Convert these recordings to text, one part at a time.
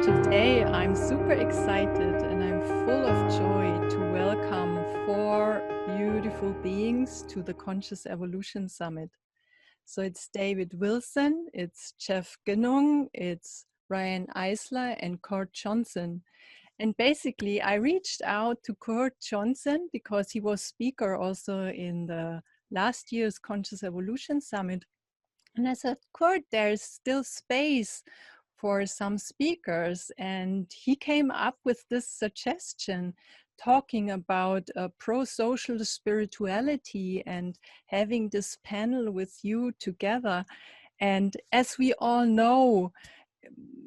Today I'm super excited and I'm full of joy to welcome four beautiful beings to the Conscious Evolution Summit. So it's David Wilson, it's Jeff Genung, it's Riane Eisler and Kurt Johnson. And basically I reached out to Kurt Johnson because he was speaker also in the last year's Conscious Evolution Summit. And I said, Kurt, there's still space for some speakers. And he came up with this suggestion talking about prosocial spirituality and having this panel with you together. And as we all know,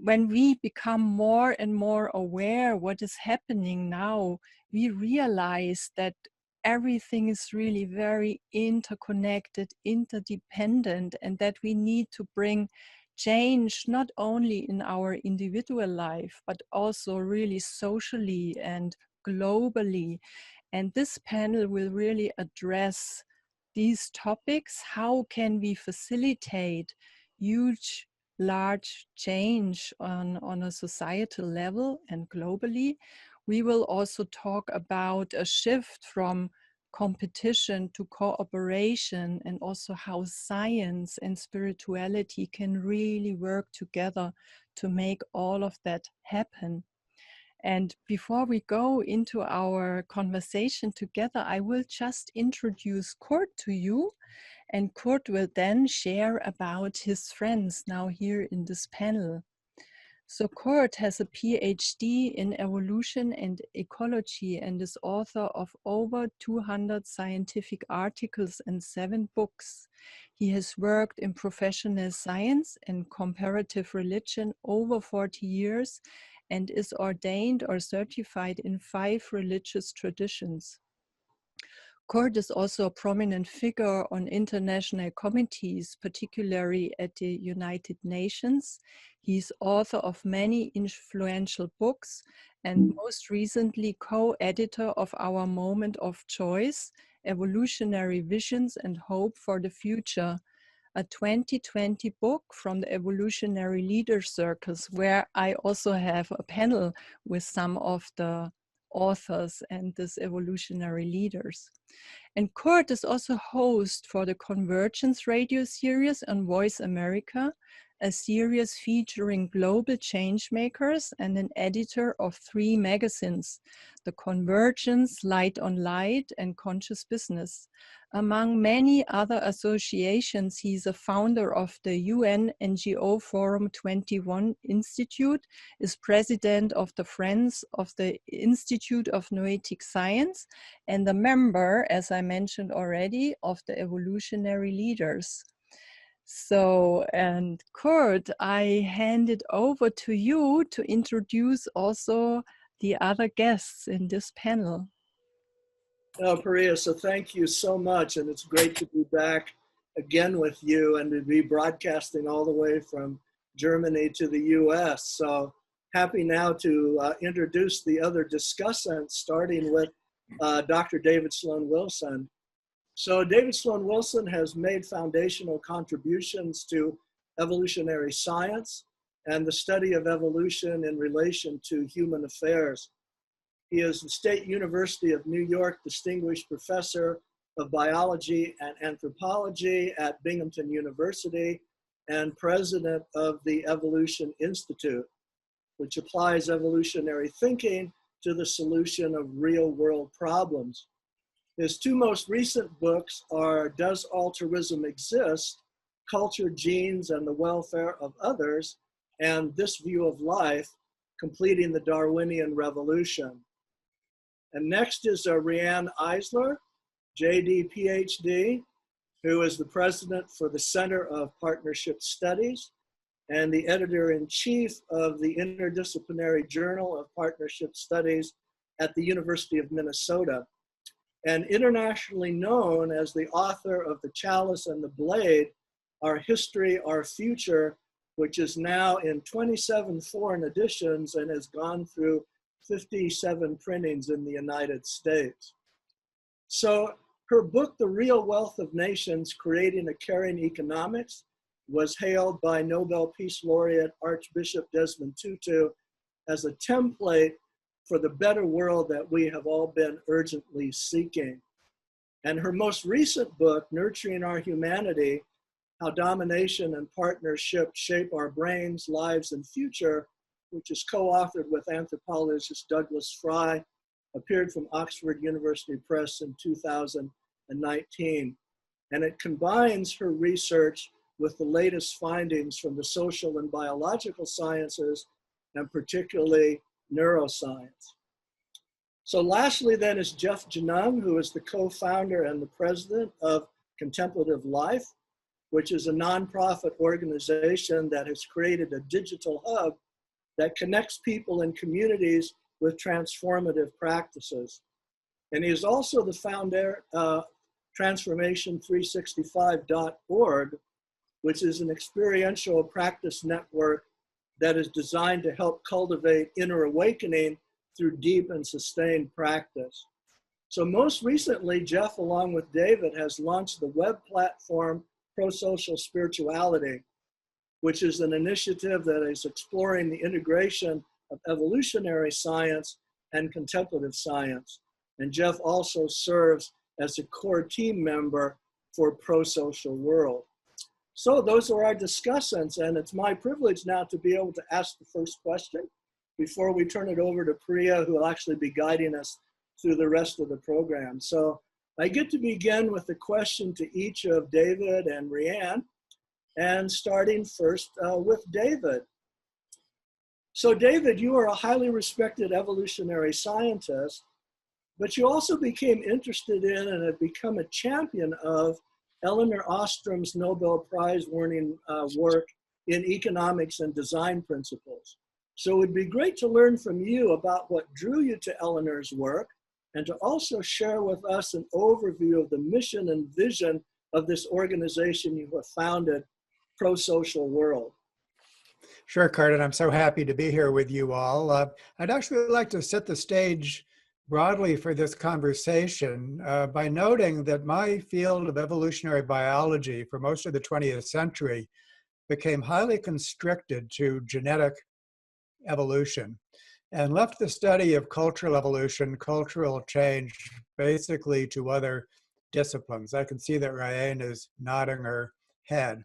when we become more and more aware what is happening now, we realize that everything is really very interconnected, interdependent, and that we need to bring change not only in our individual life, but also really socially and globally. And this panel will really address these topics. How can we facilitate huge, large change on a societal level and globally? We will also talk about a shift from competition to cooperation, and also how science and spirituality can really work together to make all of that happen. And before we go into our conversation together, I will just introduce Kurt to you, and Kurt will then share about his friends now here in this panel. So Kurt has a PhD in evolution and ecology and is author of over 200 scientific articles and 7 books. He has worked in professional science and comparative religion over 40 years and is ordained or certified in 5 religious traditions. Kurt is also a prominent figure on international committees, particularly at the United Nations. He's author of many influential books and most recently co-editor of Our Moment of Choice, Evolutionary Visions and Hope for the Future, a 2020 book from the Evolutionary Leaders Circus, where I also have a panel with some of the authors and these evolutionary leaders. And Kurt is also host for the Convergence radio series on Voice America, a series featuring global change makers, and an editor of 3 magazines, The Convergence, Light on Light, and Conscious Business. Among many other associations, he's a founder of the UN NGO Forum 21 Institute, is president of the Friends of the Institute of Noetic Science, and a member, as I mentioned already, of the Evolutionary Leaders. So, and Kurt, I hand it over to you to introduce also the other guests in this panel. Puria, so thank you so much. And it's great to be back again with you and to be broadcasting all the way from Germany to the US. So happy now to introduce the other discussants, starting with Dr. David Sloan Wilson. So David Sloan Wilson has made foundational contributions to evolutionary science and the study of evolution in relation to human affairs. He is the State University of New York Distinguished Professor of Biology and Anthropology at Binghamton University and President of the Evolution Institute, which applies evolutionary thinking to the solution of real-world problems. His 2 most recent books are Does Altruism Exist? Culture, Genes, and the Welfare of Others, and This View of Life, Completing the Darwinian Revolution. And next is Riane Eisler, J.D. Ph.D., who is the president for the Center of Partnership Studies and the editor-in-chief of the Interdisciplinary Journal of Partnership Studies at the University of Minnesota, and internationally known as the author of The Chalice and the Blade, Our History, Our Future, which is now in 27 foreign editions and has gone through 57 printings in the United States. So her book, The Real Wealth of Nations, Creating a Caring Economics, was hailed by Nobel Peace Laureate Archbishop Desmond Tutu as a template for the better world that we have all been urgently seeking. And her most recent book, Nurturing Our Humanity, How Domination and Partnership Shape Our Brains, Lives, and Future, which is co-authored with anthropologist Douglas Fry, appeared from Oxford University Press in 2019. And it combines her research with the latest findings from the social and biological sciences, and particularly neuroscience. So lastly then is Jeff Genung, who is the co-founder and the president of Contemplative Life, which is a nonprofit organization that has created a digital hub that connects people and communities with transformative practices. And he is also the founder of Transformation365.org, which is an experiential practice network that is designed to help cultivate inner awakening through deep and sustained practice. So most recently, Jeff, along with David, has launched the web platform Prosocial Spirituality, which is an initiative that is exploring the integration of evolutionary science and contemplative science. And Jeff also serves as a core team member for Prosocial World. So those are our discussants, and it's my privilege now to be able to ask the first question before we turn it over to Priya, who will actually be guiding us through the rest of the program. So I get to begin with a question to each of David and Riane, and starting first with David. So David, you are a highly respected evolutionary scientist, but you also became interested in and have become a champion of Elinor Ostrom's Nobel Prize-winning work in economics and design principles. So it would be great to learn from you about what drew you to Elinor's work, and to also share with us an overview of the mission and vision of this organization you have founded, Prosocial World. Sure, Kurt, and I'm so happy to be here with you all. I'd actually like to set the stage broadly for this conversation by noting that my field of evolutionary biology for most of the 20th century became highly constricted to genetic evolution and left the study of cultural evolution, cultural change, basically to other disciplines. I can see that Riane is nodding her head.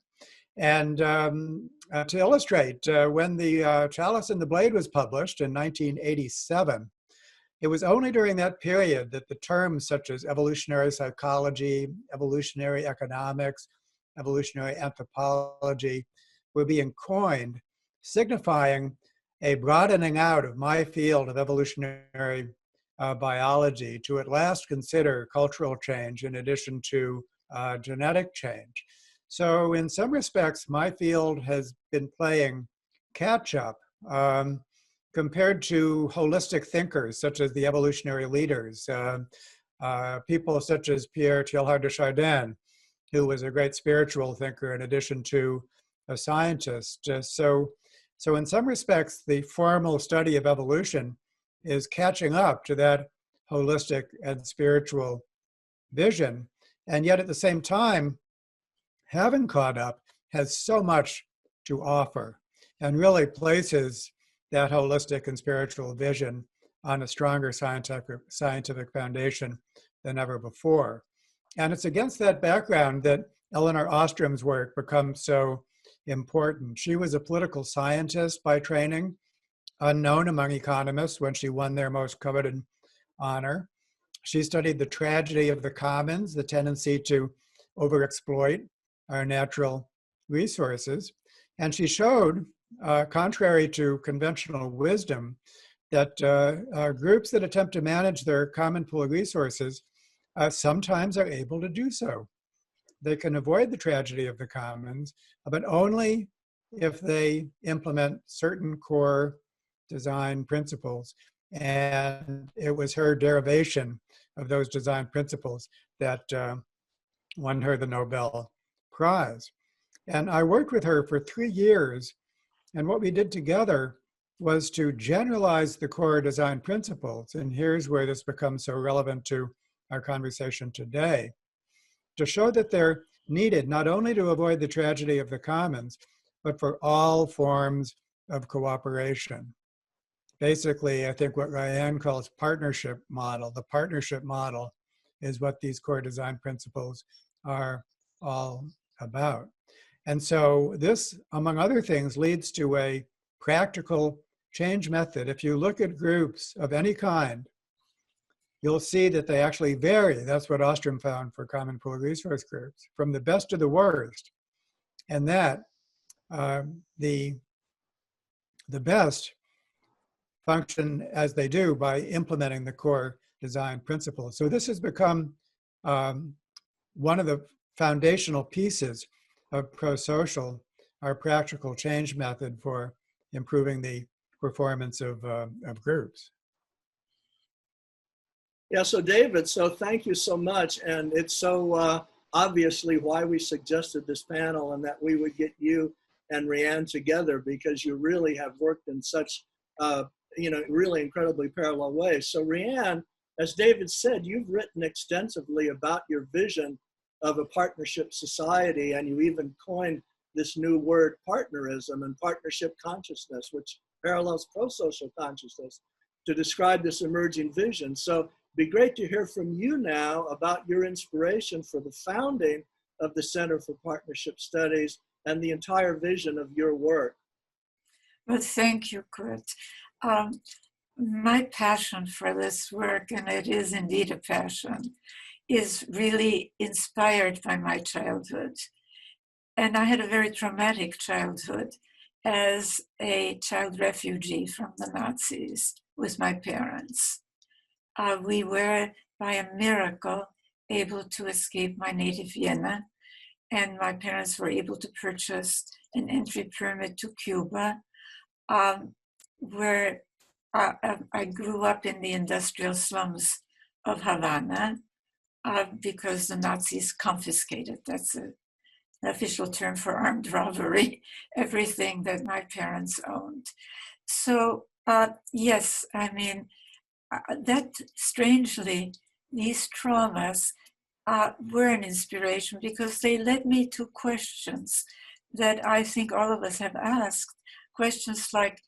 And to illustrate, when the Chalice and the Blade was published in 1987, it was only during that period that the terms such as evolutionary psychology, evolutionary economics, evolutionary anthropology were being coined, signifying a broadening out of my field of evolutionary biology to at last consider cultural change in addition to genetic change. So in some respects, my field has been playing catch up compared to holistic thinkers such as the evolutionary leaders, people such as Pierre Teilhard de Chardin, who was a great spiritual thinker in addition to a scientist. So in some respects, the formal study of evolution is catching up to that holistic and spiritual vision. And yet at the same time, having caught up has so much to offer and really places that holistic and spiritual vision on a stronger scientific foundation than ever before. And it's against that background that Elinor Ostrom's work becomes so important. She was a political scientist by training, unknown among economists when she won their most coveted honor. She studied the tragedy of the commons, the tendency to overexploit our natural resources. And she showed, contrary to conventional wisdom, that groups that attempt to manage their common pool of resources sometimes are able to do so. They can avoid the tragedy of the commons, but only if they implement certain core design principles. And it was her derivation of those design principles that won her the Nobel Prize. And I worked with her for 3 years. And what we did together was to generalize the core design principles. And here's where this becomes so relevant to our conversation today. To show that they're needed not only to avoid the tragedy of the commons, but for all forms of cooperation. basically, I think what Riane calls partnership model. The partnership model is what these core design principles are all about. And so this, among other things, leads to a practical change method. If you look at groups of any kind, you'll see that they actually vary. That's what Ostrom found for common pool resource groups, from the best to the worst. And that the best function as they do by implementing the core design principles. So this has become one of the foundational pieces of prosocial, our practical change method for improving the performance of groups. Yeah, so David, so thank you so much. And it's so obviously why we suggested this panel and that we would get you and Riane together, because you really have worked in such, really incredibly parallel ways. So Riane, as David said, you've written extensively about your vision of a partnership society, and you even coined this new word partnerism and partnership consciousness, which parallels prosocial consciousness, to describe this emerging vision. So it'd be great to hear from you now about your inspiration for the founding of the Center for Partnership Studies and the entire vision of your work. Well, thank you, Kurt. My passion for this work, and it is indeed a passion, is really inspired by my childhood. And I had a very traumatic childhood as a child refugee from the Nazis with my parents. We were, by a miracle, able to escape my native Vienna, and my parents were able to purchase an entry permit to Cuba, where I grew up in the industrial slums of Havana because the Nazis confiscated, that's an official term for armed robbery, everything that my parents owned. So yes, I mean, that strangely, these traumas were an inspiration because they led me to questions that I think all of us have asked. Questions like,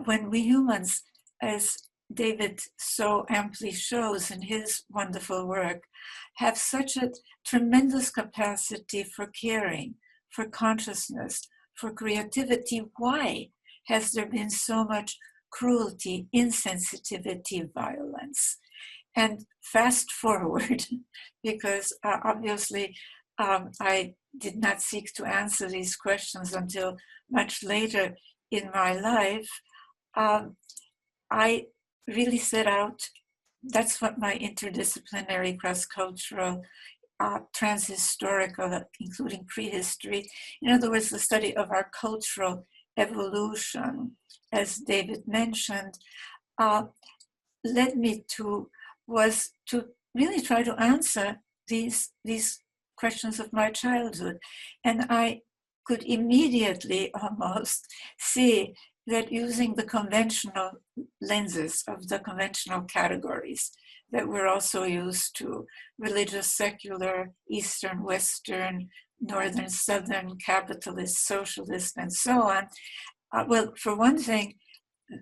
when we humans, as David so amply shows in his wonderful work, have such a tremendous capacity for caring, for consciousness, for creativity, why has there been so much cruelty, insensitivity, violence? And fast forward, because obviously I did not seek to answer these questions until much later in my life, I really set out, that's what my interdisciplinary, cross-cultural, transhistorical, including prehistory, in other words, the study of our cultural evolution, as David mentioned, led me to, was to really try to answer these questions of my childhood. And I could immediately almost see that using the conventional lenses of the conventional categories that we're also used to, religious, secular, Eastern, Western, Northern, Southern, capitalist, socialist, and so on. Well, for one thing,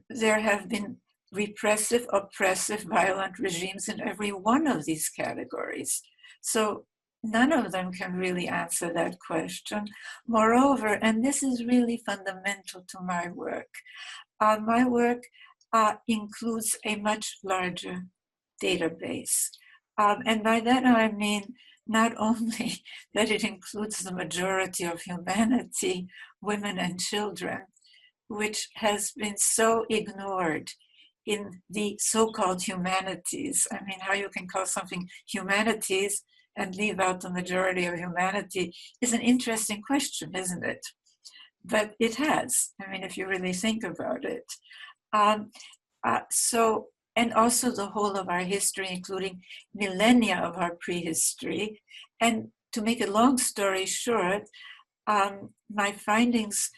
there have been repressive, oppressive, violent regimes in every one of these categories. So none of them can really answer that question. Moreover, and this is really fundamental to my work includes a much larger database. And by that I mean not only that it includes the majority of humanity, women and children, which has been so ignored in the so-called humanities. I mean, how you can call something humanities and leave out the majority of humanity is an interesting question, isn't it? But it has, I mean, if you really think about it. And also the whole of our history, including millennia of our prehistory. And to make a long story short, my findings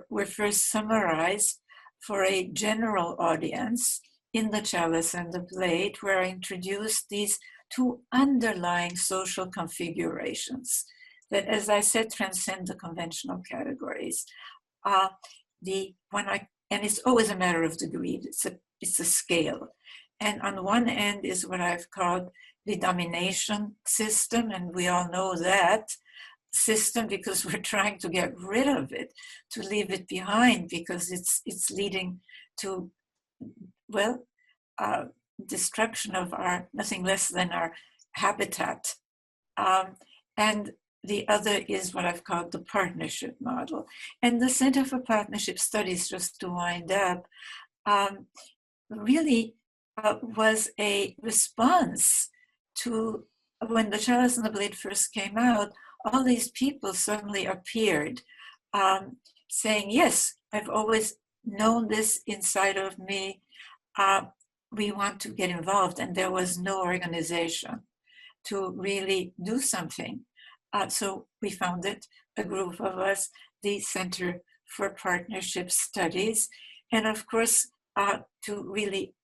were first summarized for a general audience in the Chalice and the Plate, where I introduced these two underlying social configurations that, as I said, transcend the conventional categories. When I And it's always a matter of degree. It's a scale. And on one end is what I've called the domination system, and we all know that system because we're trying to get rid of it, to leave it behind, because it's leading to, well, destruction of our, nothing less than our habitat. And the other is what I've called the partnership model. And the Center for Partnership Studies, just to wind up, really was a response to when The Chalice and the Blade first came out. All these people suddenly appeared saying, yes, I've always known this inside of me. We want to get involved. And there was no organization to really do something. So we founded a group of us, the Center for Partnership Studies. And of course, to really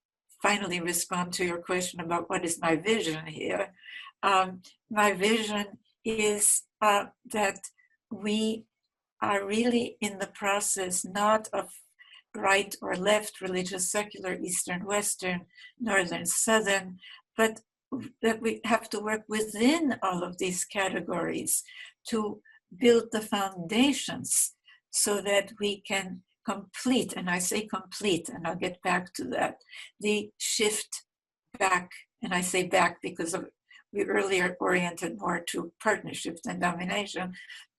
finally respond to your question about what is my vision here, my vision is that we are really in the process not of right or left, religious, secular, Eastern, Western, Northern, Southern, but that we have to work within all of these categories to build the foundations so that we can complete, and I say complete, and I'll get back to that, the shift back, and I say back because we earlier oriented more to partnership than domination,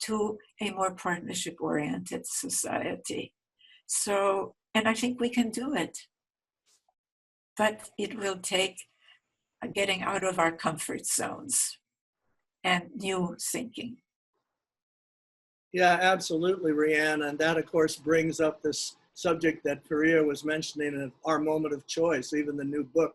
to a more partnership-oriented society. So, and I think we can do it, but it will take getting out of our comfort zones and new thinking. Yeah, absolutely, Riane. And that, of course, brings up this subject that Puria was mentioning of our moment of choice, even the new book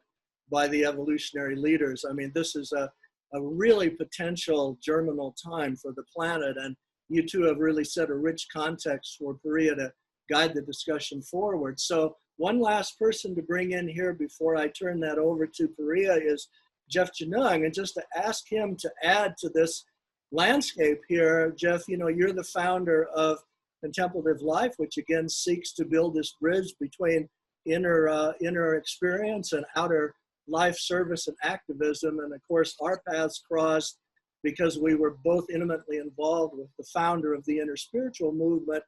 by the evolutionary leaders. I mean, this is a really potential germinal time for the planet. And you two have really set a rich context for Puria to guide the discussion forward. So one last person to bring in here before I turn that over to Puria is Jeff Genung. And just to ask him to add to this landscape here, Jeff, you know, you're the founder of Contemplative Life, which again seeks to build this bridge between inner experience and outer life service and activism. And of course, our paths crossed because we were both intimately involved with the founder of the inner spiritual movement,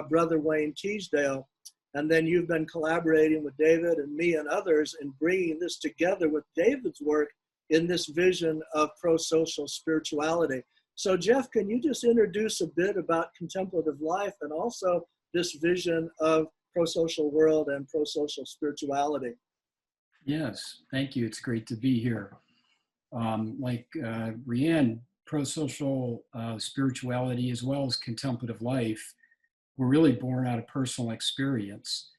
Brother Wayne Teasdale. And then you've been collaborating with David and me and others in bringing this together with David's work in this vision of prosocial spirituality. So Jeff, can you just introduce a bit about Contemplative Life and also this vision of prosocial world and prosocial spirituality? Yes, thank you. It's great to be here. Like Riane, prosocial spirituality as well as contemplative life were really born out of personal experience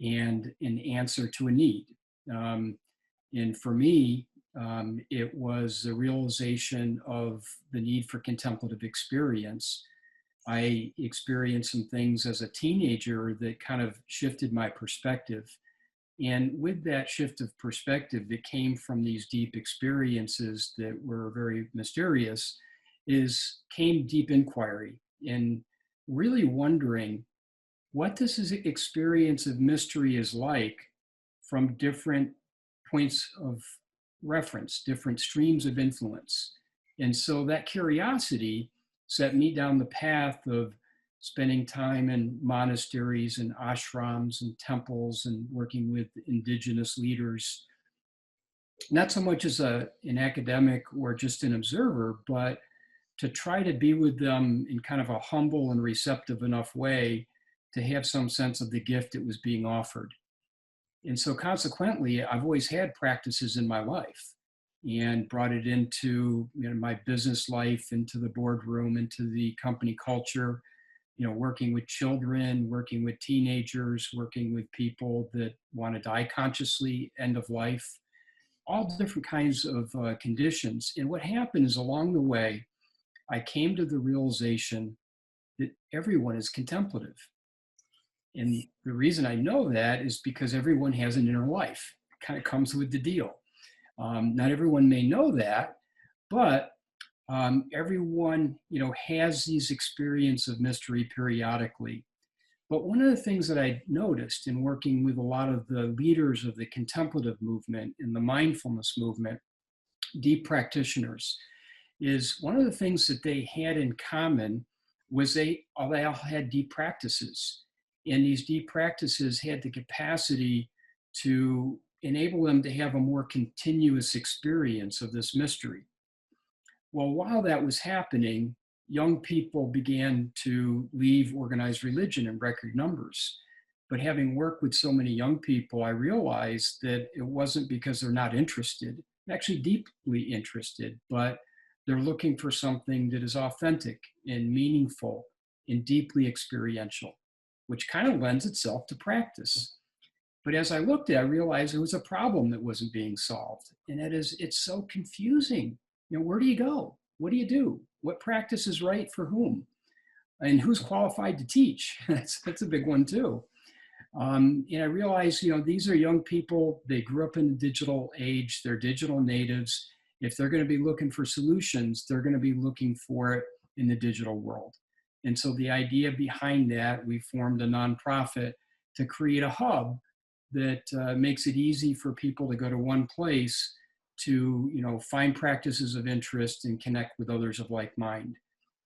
and an answer to a need. And for me, it was the realization of the need for contemplative experience. I experienced some things as a teenager that kind of shifted my perspective. And with that shift of perspective that came from these deep experiences that were very mysterious, came deep inquiry and really wondering what this experience of mystery is like from different points of reference, different streams of influence. And so that curiosity set me down the path of spending time in monasteries and ashrams and temples and working with indigenous leaders, not so much as an academic or just an observer, but to try to be with them in kind of a humble and receptive enough way to have some sense of the gift that was being offered. And so consequently, I've always had practices in my life and brought it into my business life, into the boardroom, into the company culture, working with children, working with teenagers, working with people that want to die consciously, end of life, all different kinds of conditions. And what happened is along the way, I came to the realization that everyone is contemplative. And the reason I know that is because everyone has an inner life. It kind of comes with the deal. Not everyone may know that, but everyone, has these experiences of mystery periodically. But one of the things that I noticed in working with a lot of the leaders of the contemplative movement and the mindfulness movement, deep practitioners, is one of the things that they had in common was they all had deep practices. And these deep practices had the capacity to enable them to have a more continuous experience of this mystery. Well, while that was happening, young people began to leave organized religion in record numbers. But having worked with so many young people, I realized that it wasn't because they're not interested, actually deeply interested, but they're looking for something that is authentic and meaningful and deeply experiential, which kind of lends itself to practice. But as I looked at it, I realized there was a problem that wasn't being solved. And that is, it's so confusing. You know, where do you go? What do you do? What practice is right for whom? And who's qualified to teach? That's a big one too. And I realized, you know, these are young people. They grew up in the digital age. They're digital natives. If they're going to be looking for solutions, they're going to be looking for it in the digital world. And so the idea behind that, we formed a nonprofit to create a hub that makes it easy for people to go to one place to, you know, find practices of interest and connect with others of like mind.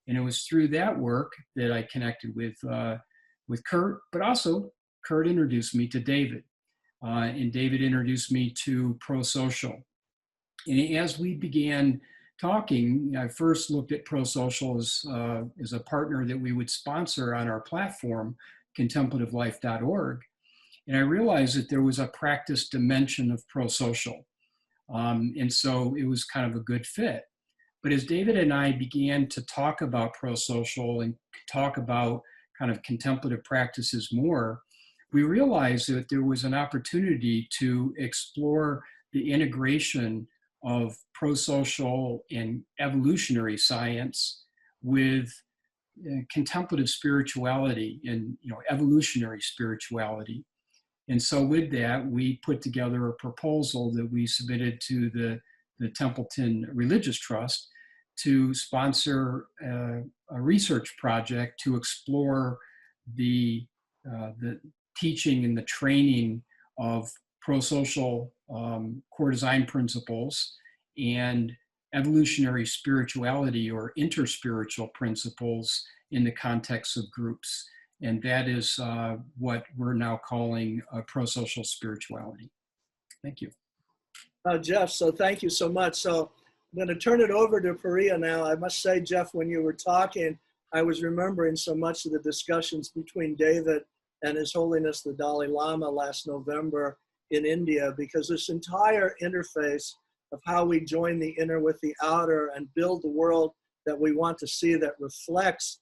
And it was through that work that I connected with Kurt, but also Kurt introduced me to David, and David introduced me to Prosocial. And as we began talking, I first looked at Prosocial as a partner that we would sponsor on our platform, contemplativelife.org. And I realized that there was a practice dimension of Prosocial. And so it was kind of a good fit. But as David and I began to talk about Prosocial and talk about kind of contemplative practices more, we realized that there was an opportunity to explore the integration of prosocial and evolutionary science with contemplative spirituality and, you know, evolutionary spirituality. And so with that, we put together a proposal that we submitted to the Templeton Religious Trust to sponsor a research project to explore the teaching and the training of prosocial core design principles and evolutionary spirituality or interspiritual principles in the context of groups. And that is what we're now calling prosocial spirituality. Thank you. Jeff, so thank you so much. So I'm going to turn it over to Puria now. I must say, Jeff, when you were talking, I was remembering so much of the discussions between David and His Holiness the Dalai Lama last November in India, because this entire interface of how we join the inner with the outer and build the world that we want to see that reflects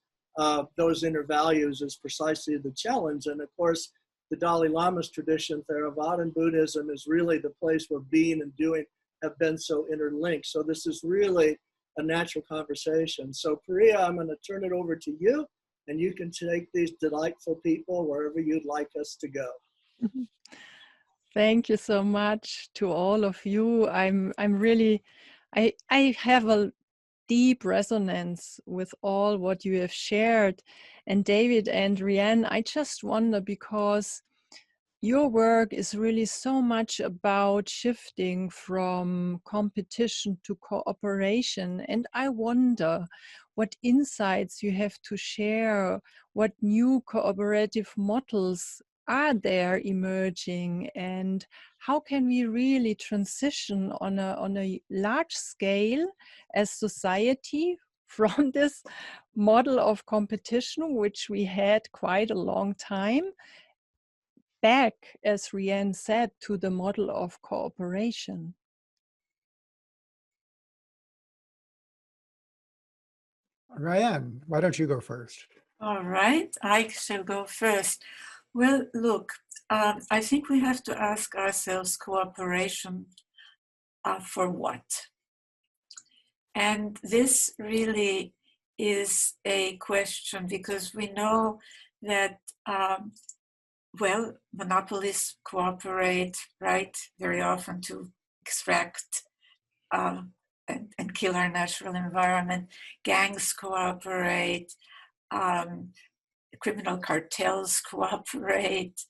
those inner values is precisely the challenge. And of course, the Dalai Lama's tradition, Theravadan Buddhism, is really the place where being and doing have been so interlinked. So this is really a natural conversation. So Puria, I'm going to turn it over to you, and you can take these delightful people wherever you'd like us to go. Thank you so much to all of you. I'm really, I have a deep resonance with all what you have shared. And David and Riane, I just wonder, because your work is really so much about shifting from competition to cooperation. And I wonder what insights you have to share, what new cooperative models are there emerging, and how can we really transition on a large scale as society from this model of competition, which we had quite a long time, back, as Riane said, to the model of cooperation. Riane, why don't you go first? All right, I shall go first. Well, look, I think we have to ask ourselves, cooperation for what? And this really is a question, because we know that, well, monopolists cooperate, right, very often to extract and kill our natural environment. Gangs cooperate. criminal cartels cooperate,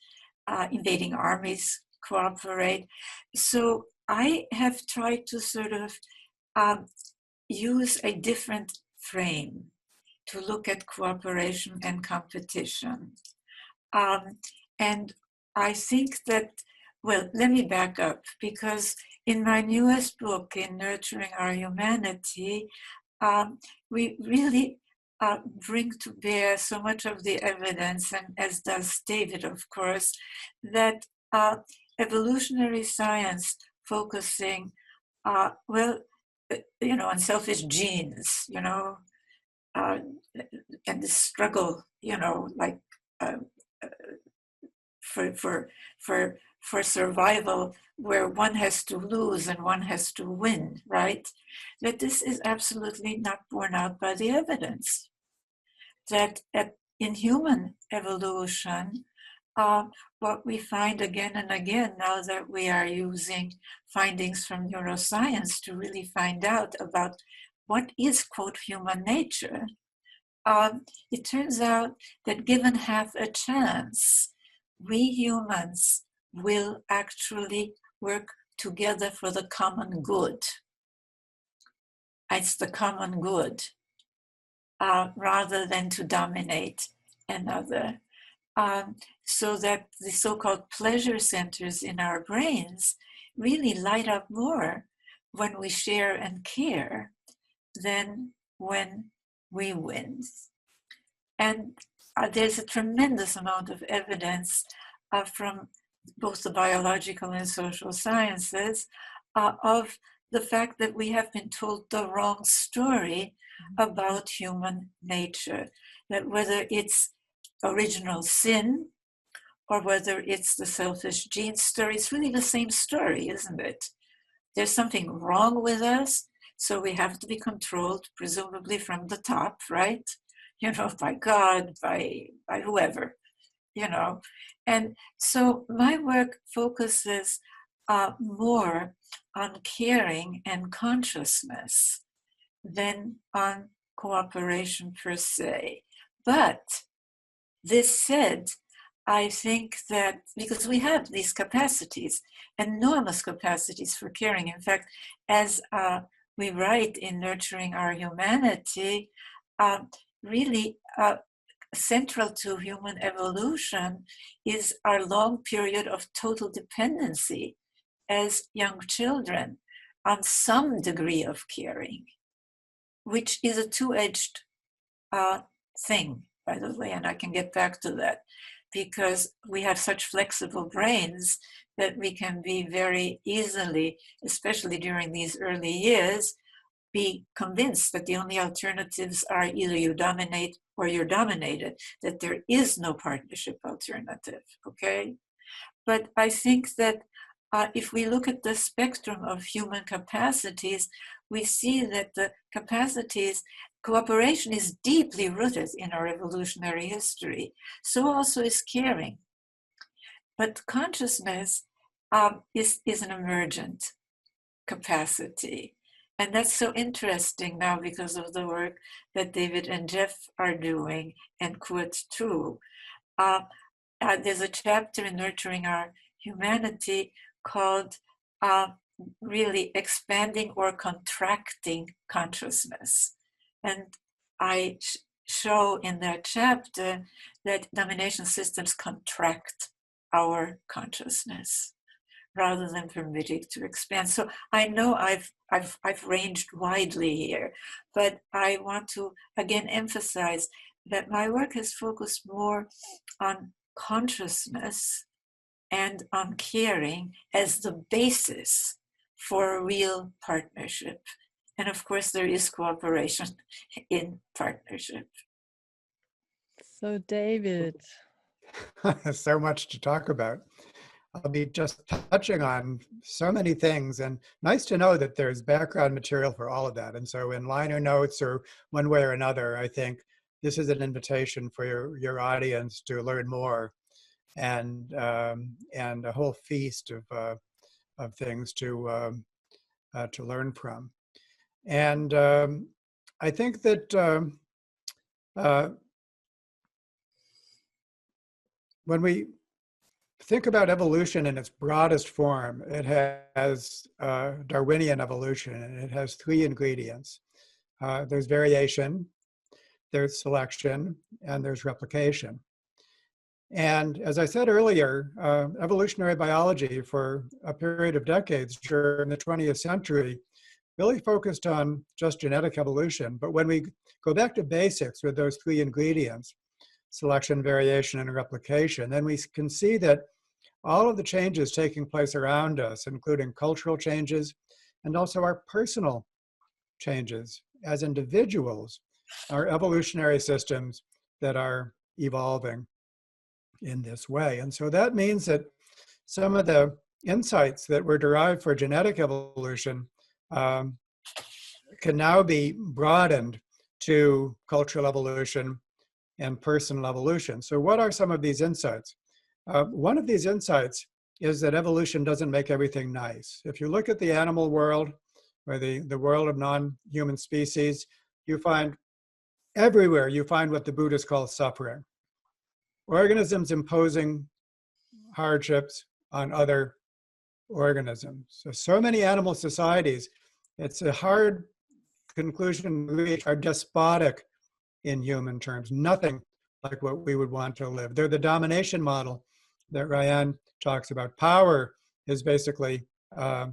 invading armies cooperate. So I have tried to sort of use a different frame to look at cooperation and competition. And I think that, well, let me back up, because in my newest book, in Nurturing Our Humanity, we really bring to bear so much of the evidence, and as does David, of course, that evolutionary science focusing, well, on selfish genes, and the struggle, like for survival, where one has to lose and one has to win, right? That this is absolutely not borne out by the evidence. That in human evolution, what we find again and again, now that we are using findings from neuroscience to really find out about what is, quote, human nature, it turns out that given half a chance, we humans will actually work together for the common good. It's the common good, rather than to dominate another. So that the so-called pleasure centers in our brains really light up more when we share and care than when we win. And there's a tremendous amount of evidence from both the biological and social sciences of the fact that we have been told the wrong story about human nature. That whether it's original sin or whether it's the selfish gene story, it's really the same story, isn't it? There's something wrong with us, so we have to be controlled, presumably from the top, right? By God, by whoever, And so my work focuses more on caring and consciousness than on cooperation per se. But this said, I think that because we have these capacities, enormous capacities for caring. In fact, as we write in Nurturing Our Humanity, really central to human evolution is our long period of total dependency as young children on some degree of caring, which is a two-edged thing, by the way, and I can get back to that, because we have such flexible brains that we can be very easily, especially during these early years, be convinced that the only alternatives are either you dominate or you're dominated, that there is no partnership alternative, okay? But I think that if we look at the spectrum of human capacities, we see that the capacities, cooperation is deeply rooted in our evolutionary history. So also is caring. But consciousness is an emergent capacity. And that's so interesting now because of the work that David and Jeff are doing, and Kurt too. There's a chapter in Nurturing Our Humanity called really expanding or contracting consciousness. And I show in that chapter that domination systems contract our consciousness rather than permit it to expand. So I know I've ranged widely here, but I want to again emphasize that my work has focused more on consciousness and on caring as the basis for a real partnership. And of course, there is cooperation in partnership. So, David. So much to talk about. I'll be just touching on so many things, and nice to know that there's background material for all of that. And so in liner notes or one way or another, I think this is an invitation for your audience to learn more, and a whole feast of things to learn from. And I think that when we think about evolution in its broadest form, it has Darwinian evolution, and it has three ingredients. There's variation, there's selection, and there's replication. And as I said earlier, evolutionary biology for a period of decades during the 20th century really focused on just genetic evolution. But when we go back to basics with those three ingredients, selection, variation, and replication, then we can see that all of the changes taking place around us, including cultural changes and also our personal changes as individuals, are evolutionary systems that are evolving in this way. And so that means that some of the insights that were derived for genetic evolution can now be broadened to cultural evolution and personal evolution. So what are some of these insights? One of these insights is that evolution doesn't make everything nice. If you look at the animal world, or the world of non-human species, you find everywhere, you find what the Buddhists call suffering. Organisms imposing hardships on other organisms. So many animal societies, it's a hard conclusion to reach, are despotic in human terms, nothing like what we would want to live. They're the domination model that Riane talks about. Power is basically a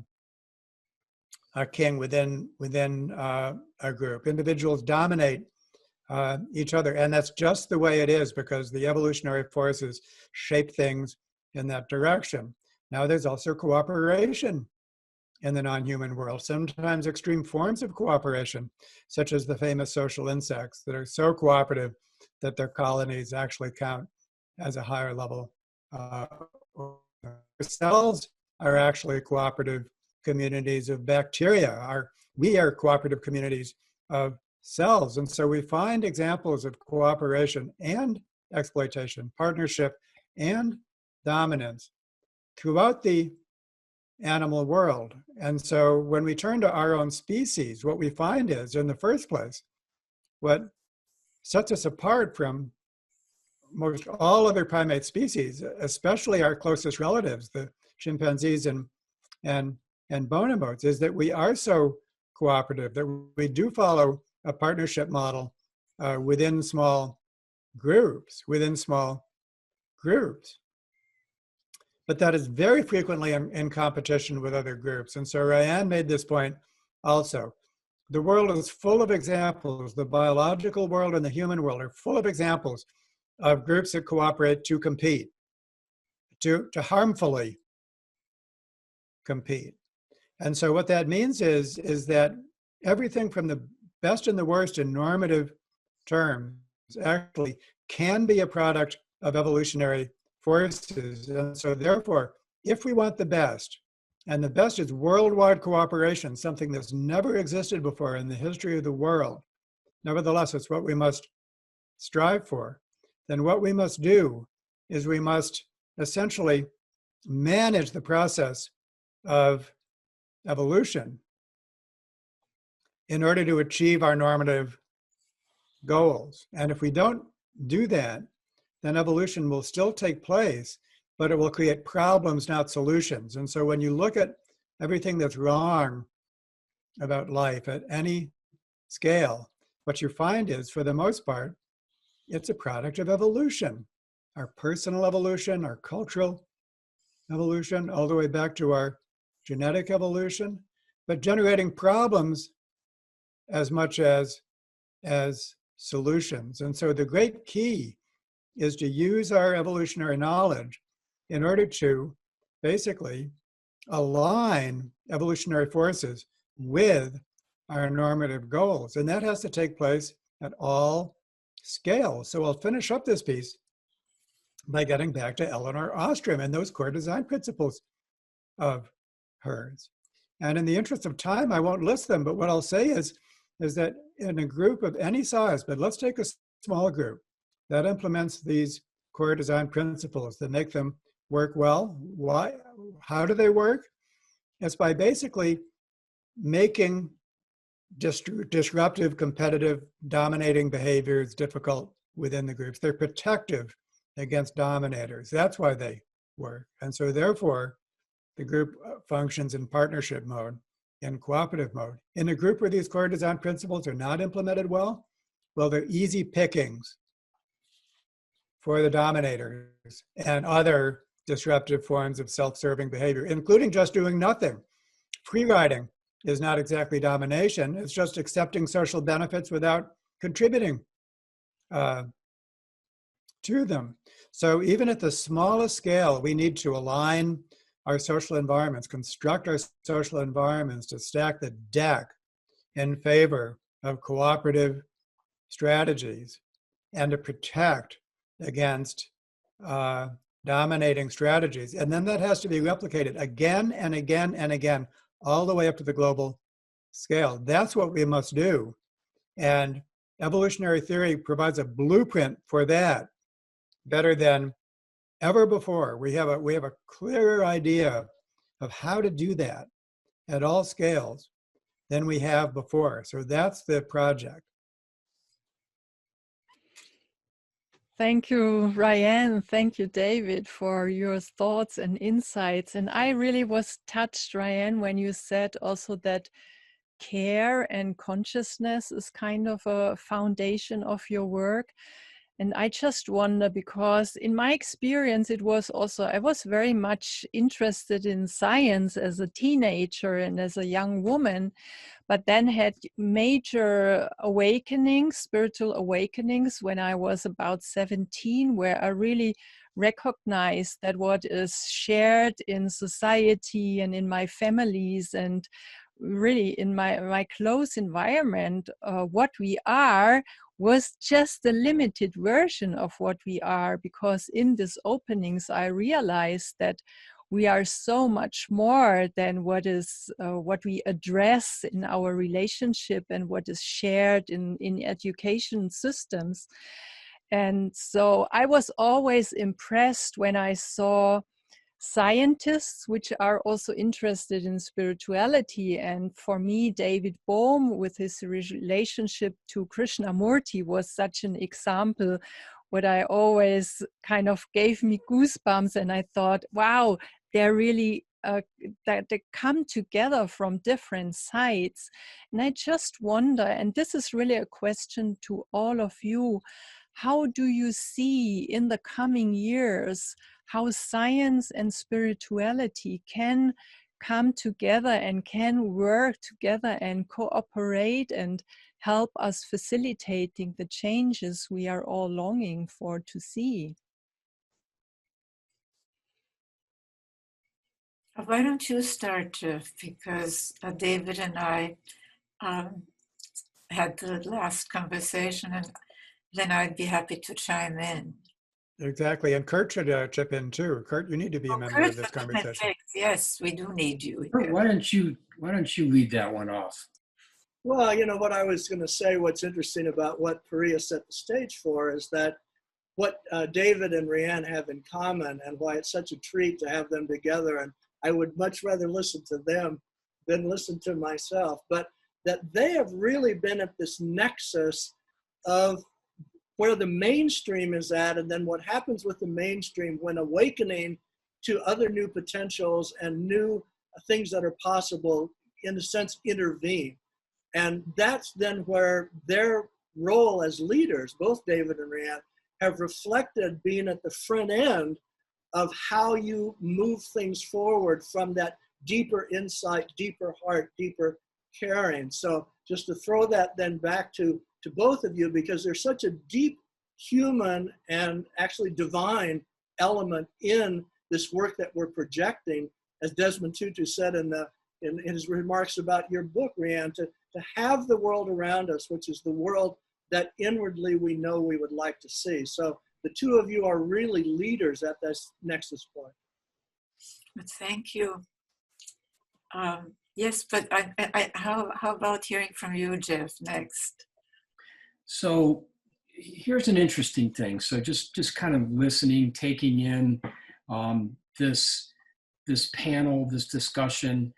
king within a group. Individuals dominate each other, and that's just the way it is because the evolutionary forces shape things in that direction. Now there's also cooperation in the non-human world, sometimes extreme forms of cooperation, such as the famous social insects that are so cooperative that their colonies actually count as a higher level. Cells are actually cooperative communities of bacteria. We are cooperative communities of cells. And so we find examples of cooperation and exploitation, partnership and dominance throughout the animal world. And so when we turn to our own species, what we find is, in the first place, what sets us apart from most all other primate species, especially our closest relatives, the chimpanzees and bonobos, is that we are so cooperative, that we do follow a partnership model within small groups. But that is very frequently in competition with other groups. And so Riane made this point also. The world is full of examples. The biological world and the human world are full of examples of groups that cooperate to compete, to harmfully compete. And so what that means is that everything from the best and the worst in normative terms actually can be a product of evolutionary forces. And so therefore, if we want the best, and the best is worldwide cooperation, something that's never existed before in the history of the world, nevertheless, it's what we must strive for, then what we must do is we must essentially manage the process of evolution in order to achieve our normative goals. And if we don't do that, then evolution will still take place, but it will create problems, not solutions. And so when you look at everything that's wrong about life at any scale, what you find is, for the most part, it's a product of evolution. Our personal evolution, our cultural evolution, all the way back to our genetic evolution, but generating problems as much as solutions. And so the great key is to use our evolutionary knowledge in order to basically align evolutionary forces with our normative goals. And that has to take place at all scales. So I'll finish up this piece by getting back to Elinor Ostrom and those core design principles of hers. And in the interest of time, I won't list them, but what I'll say is that in a group of any size, but let's take a small group that implements these core design principles that make them work well. Why? How do they work? It's by basically making disruptive, competitive, dominating behaviors difficult within the groups. They're protective against dominators. That's why they work. And so therefore, the group functions in partnership mode, in cooperative mode. In a group where these core design principles are not implemented well, they're easy pickings for the dominators and other disruptive forms of self-serving behavior, including just doing nothing. Free riding is not exactly domination. It's just accepting social benefits without contributing to them. So even at the smallest scale, we need to align our social environments, construct our social environments to stack the deck in favor of cooperative strategies and to protect against dominating strategies. And then that has to be replicated again and again and again, all the way up to the global scale. That's what we must do. And evolutionary theory provides a blueprint for that better than ever before. We have a clearer idea of how to do that at all scales than we have before. So that's the project. Thank you, Riane. Thank you, David, for your thoughts and insights. And I really was touched, Riane, when you said also that care and consciousness is kind of a foundation of your work. And I just wonder, because in my experience, it was also, I was very much interested in science as a teenager and as a young woman, but then had major awakenings, spiritual awakenings, when I was about 17, where I really recognized that what is shared in society and in my families and really in my close environment, what we are was just a limited version of what we are, because in these openings I realized that we are so much more than what we address in our relationship and what is shared in education systems. And so I was always impressed when I saw scientists which are also interested in spirituality. And for me, David Bohm, with his relationship to Krishnamurti, was such an example. What I always kind of gave me goosebumps, and I thought, wow, they're really that they come together from different sides. And I just wonder, and this is really a question to all of you, how do you see in the coming years how science and spirituality can come together and can work together and cooperate and help us facilitating the changes we are all longing for to see? Why don't you start, Jeff? Because David and I had the last conversation, and then I'd be happy to chime in. Exactly. And Kurt should chip in too. Kurt, you need to be a member of this conversation. Yes, we do need you. Kurt, why don't you lead that one off? Well, you know, what I was going to say, what's interesting about what Puria set the stage for is that what David and Riane have in common, and why it's such a treat to have them together. And I would much rather listen to them than listen to myself, but that they have really been at this nexus of where the mainstream is at, and then what happens with the mainstream when awakening to other new potentials and new things that are possible, in a sense, intervene. And that's then where their role as leaders, both David and Riane, have reflected being at the front end of how you move things forward from that deeper insight, deeper heart, deeper caring. So just to throw that then back to both of you, because there's such a deep human and actually divine element in this work that we're projecting, as Desmond Tutu said in his remarks about your book, Riane, to have the world around us, which is the world that inwardly we know we would like to see. So the two of you are really leaders at this nexus point. Thank you. Yes, but how about hearing from you, Jeff, next? So here's an interesting thing. So just kind of listening, taking in this panel, this discussion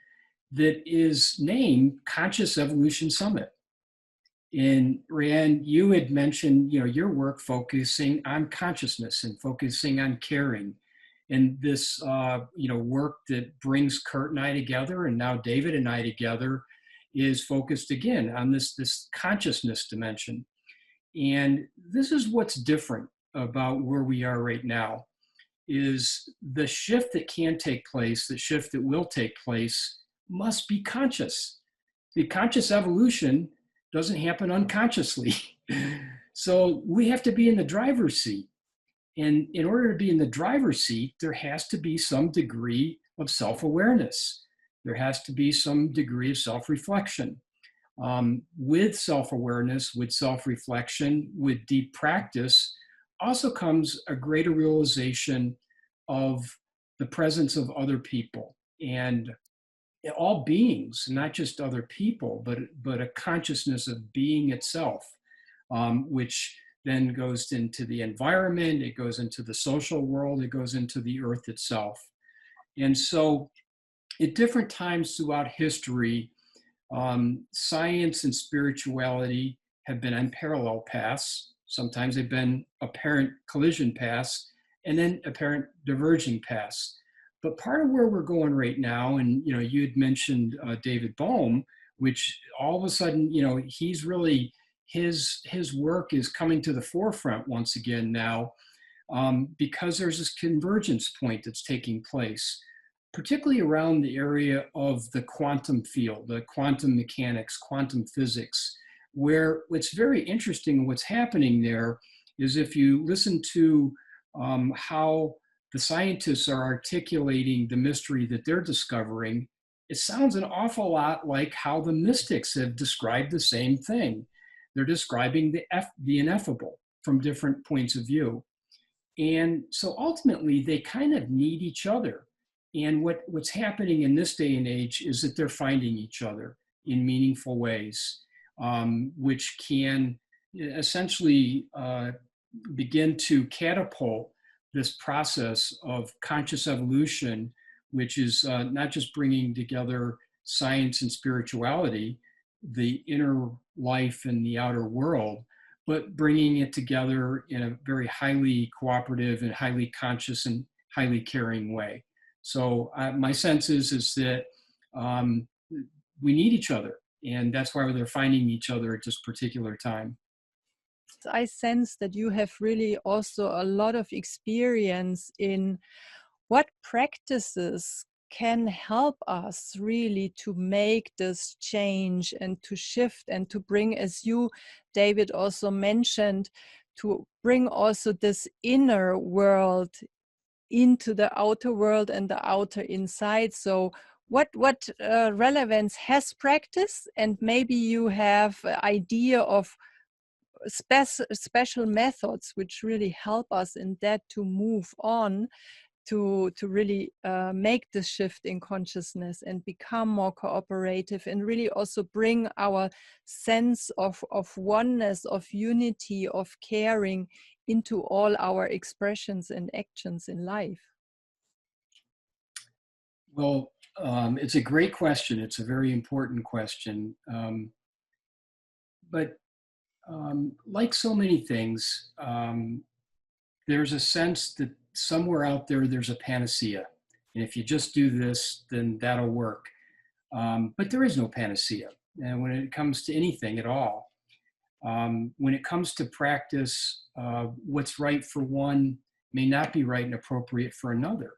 that is named Conscious Evolution Summit. And Riane, you had mentioned, your work focusing on consciousness and focusing on caring. And this, work that brings Kurt and I together, and now David and I together, is focused again on this consciousness dimension. And this is what's different about where we are right now, is the shift that can take place, the shift that will take place, must be conscious. The conscious evolution doesn't happen unconsciously. So we have to be in the driver's seat. And in order to be in the driver's seat, there has to be some degree of self-awareness. There has to be some degree of self-reflection. With self-awareness, with self-reflection, with deep practice, also comes a greater realization of the presence of other people and all beings, not just other people, but a consciousness of being itself, which then goes into the environment, it goes into the social world, it goes into the earth itself. And so at different times throughout history, science and spirituality have been on parallel paths. Sometimes they've been apparent collision paths and then apparent diverging paths. But part of where we're going right now, and you had mentioned David Bohm, which all of a sudden, he's really, his work is coming to the forefront once again now, because there's this convergence point that's taking place, particularly around the area of the quantum field, the quantum mechanics, quantum physics, where what's very interesting, what's happening there is if you listen to how the scientists are articulating the mystery that they're discovering, it sounds an awful lot like how the mystics have described the same thing. They're describing the ineffable from different points of view. And so ultimately, they kind of need each other. And what's happening in this day and age is that they're finding each other in meaningful ways, which can essentially begin to catapult this process of conscious evolution, which is not just bringing together science and spirituality, the inner life and the outer world, but bringing it together in a very highly cooperative and highly conscious and highly caring way. So my sense is that we need each other, and that's why they're finding each other at this particular time. I sense that you have really also a lot of experience in what practices can help us really to make this change and to shift and to bring, as you, David, also mentioned, to bring also this inner world into the outer world and the outer inside. So what relevance has practice? And maybe you have an idea of special methods which really help us in that to move on, to really make the shift in consciousness and become more cooperative, and really also bring our sense of oneness, of unity, of caring into all our expressions and actions in life. Well, it's a great question. It's a very important question. But like so many things, there's a sense that somewhere out there, there's a panacea. And if you just do this, then that'll work. But there is no panacea. And when it comes to anything at all, when it comes to practice, what's right for one may not be right and appropriate for another.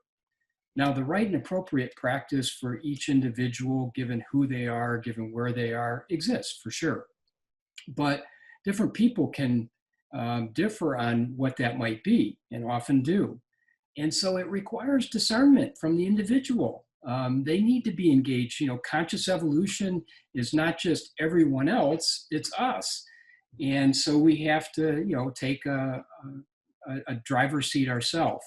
Now, the right and appropriate practice for each individual, given who they are, given where they are, exists for sure. But different people can differ on what that might be, and often do. And so it requires discernment from the individual. They need to be engaged. Conscious evolution is not just everyone else, it's us. And so we have to, take a driver's seat ourselves.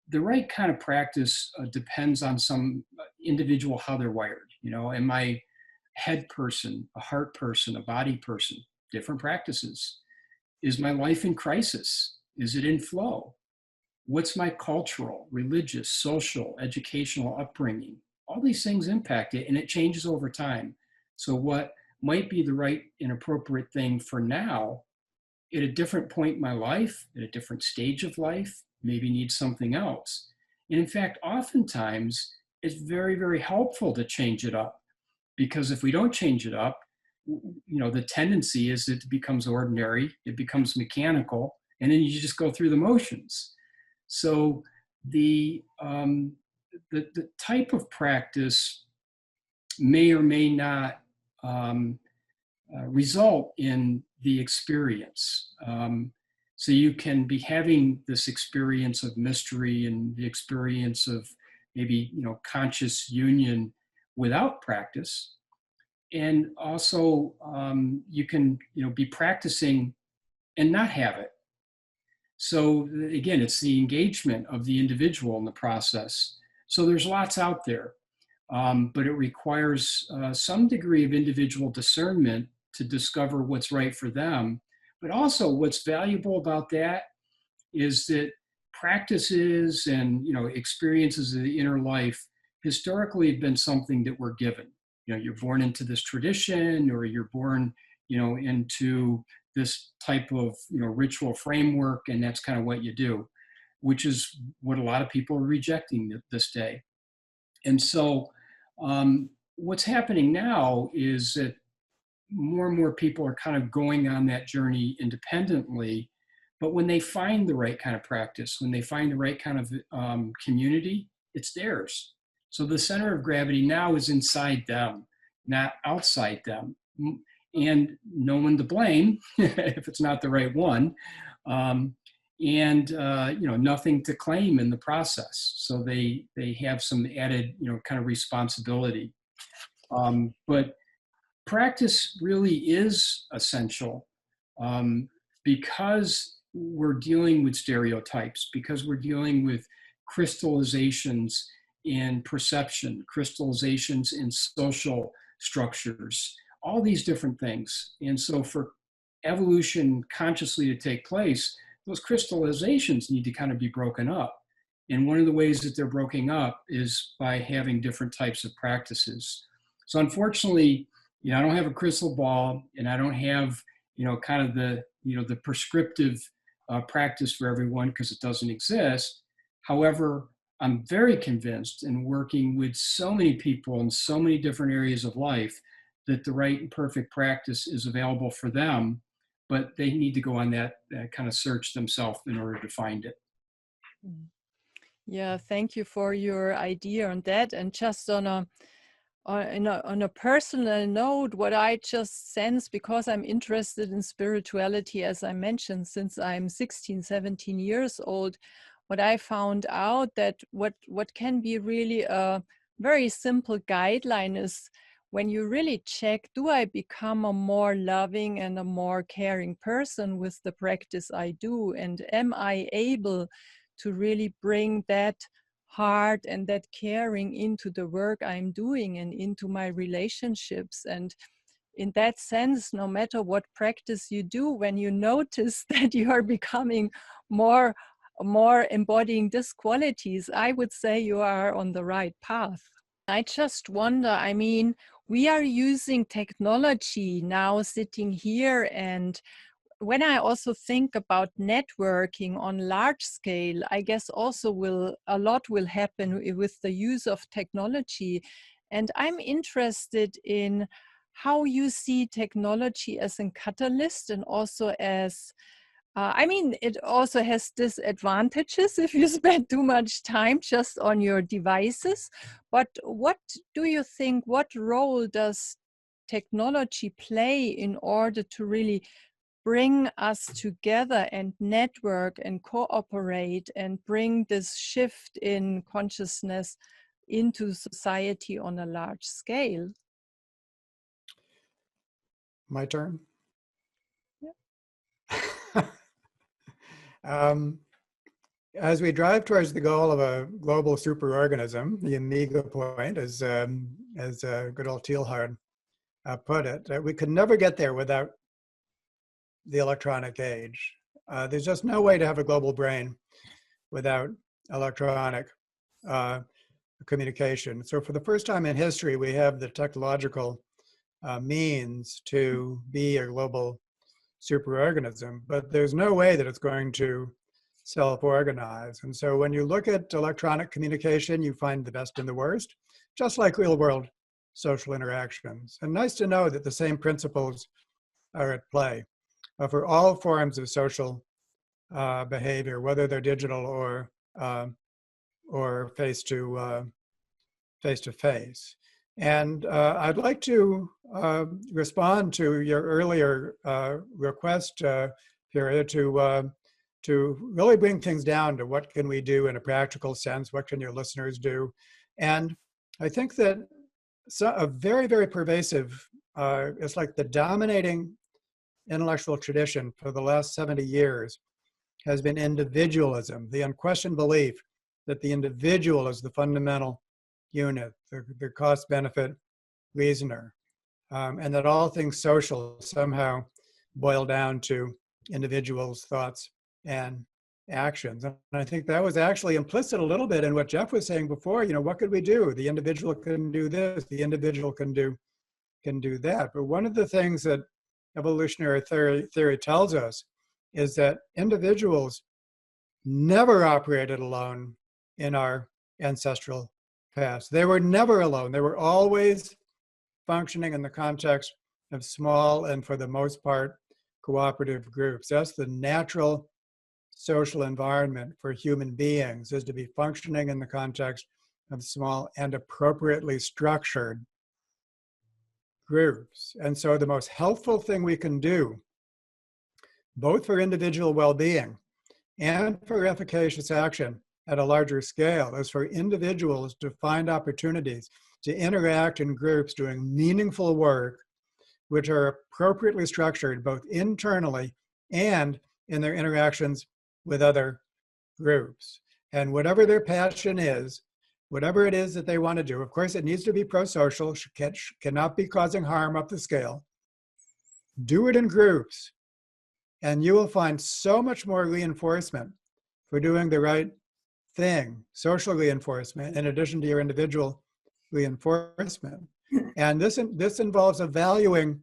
The right kind of practice depends on some individual, how they're wired. Am I a head person, a heart person, a body person? Different practices. Is my life in crisis? Is it in flow? What's my cultural, religious, social, educational upbringing? All these things impact it, and it changes over time. So what might be the right and appropriate thing for now, at a different point in my life, at a different stage of life, maybe need something else. And in fact, oftentimes it's very, very helpful to change it up, because if we don't change it up, the tendency is that it becomes ordinary, it becomes mechanical, and then you just go through the motions. So the type of practice may or may not result in the experience. So you can be having this experience of mystery and the experience of maybe, conscious union without practice. And also you can, be practicing and not have it. So again, it's the engagement of the individual in the process. So there's lots out there, but it requires some degree of individual discernment to discover what's right for them. But also what's valuable about that is that practices and, experiences of the inner life historically have been something that we're given. You're born into this tradition, or you're born, into this type of, ritual framework, and that's kind of what you do, which is what a lot of people are rejecting this day. And so what's happening now is that more and more people are kind of going on that journey independently. But when they find the right kind of practice, when they find the right kind of community, it's theirs. So the center of gravity now is inside them, not outside them. And no one to blame if it's not the right one. Nothing to claim in the process. So they have some added, kind of responsibility. But practice really is essential because we're dealing with stereotypes, because we're dealing with crystallizations in perception, crystallizations in social structures, all these different things. And so for evolution consciously to take place, those crystallizations need to kind of be broken up. And one of the ways that they're broken up is by having different types of practices. So unfortunately, I don't have a crystal ball, and I don't have, kind of the prescriptive practice for everyone, because it doesn't exist. However, I'm very convinced, in working with so many people in so many different areas of life, that the right and perfect practice is available for them, but they need to go on that kind of search themselves in order to find it. Yeah, thank you for your idea on that. And just on a personal note, what I just sense, because I'm interested in spirituality, as I mentioned, since I'm 16, 17 years old, what I found out that what can be really a very simple guideline is when you really check, do I become a more loving and a more caring person with the practice I do? And am I able to really bring that heart and that caring into the work I'm doing and into my relationships? And in that sense, no matter what practice you do, when you notice that you are becoming more embodying these qualities, I would say you are on the right path. I just wonder, we are using technology now sitting here, and when I also think about networking on large scale, I guess also a lot will happen with the use of technology. And I'm interested in how you see technology as a catalyst, and also as it also has disadvantages if you spend too much time just on your devices. But what do you think, what role does technology play in order to really bring us together and network and cooperate and bring this shift in consciousness into society on a large scale? My turn? Yeah. As we drive towards the goal of a global superorganism, the Amiga point, as good old Teilhard put it, we could never get there without the electronic age. There's just no way to have a global brain without electronic communication. So for the first time in history, we have the technological means to be a global superorganism, but there's no way that it's going to self-organize. And so when you look at electronic communication, you find the best and the worst, just like real-world social interactions. And nice to know that the same principles are at play for all forms of social behavior, whether they're digital or face-to-face. And I'd like to respond to your earlier request, Puria, to really bring things down to what can we do in a practical sense, what can your listeners do? And I think that a very, very pervasive, it's like the dominating intellectual tradition for the last 70 years has been individualism, the unquestioned belief that the individual is the fundamental unit, the cost-benefit reasoner, and that all things social somehow boil down to individuals' thoughts and actions. And I think that was actually implicit a little bit in what Jeff was saying before. You know, what could we do? The individual can do this, the individual can do that. But one of the things that evolutionary theory tells us is that individuals never operated alone in our ancestral past. They were never alone. They were always functioning in the context of small and, for the most part, cooperative groups. That's the natural social environment for human beings, is to be functioning in the context of small and appropriately structured groups. And so the most helpful thing we can do, both for individual well-being and for efficacious action at a larger scale, is for individuals to find opportunities to interact in groups doing meaningful work, which are appropriately structured both internally and in their interactions with other groups. And whatever their passion is, whatever it is that they want to do, of course, it needs to be pro-social, cannot be causing harm up the scale. Do it in groups, and you will find so much more reinforcement for doing the right thing, social reinforcement, in addition to your individual reinforcement. And this involves a valuing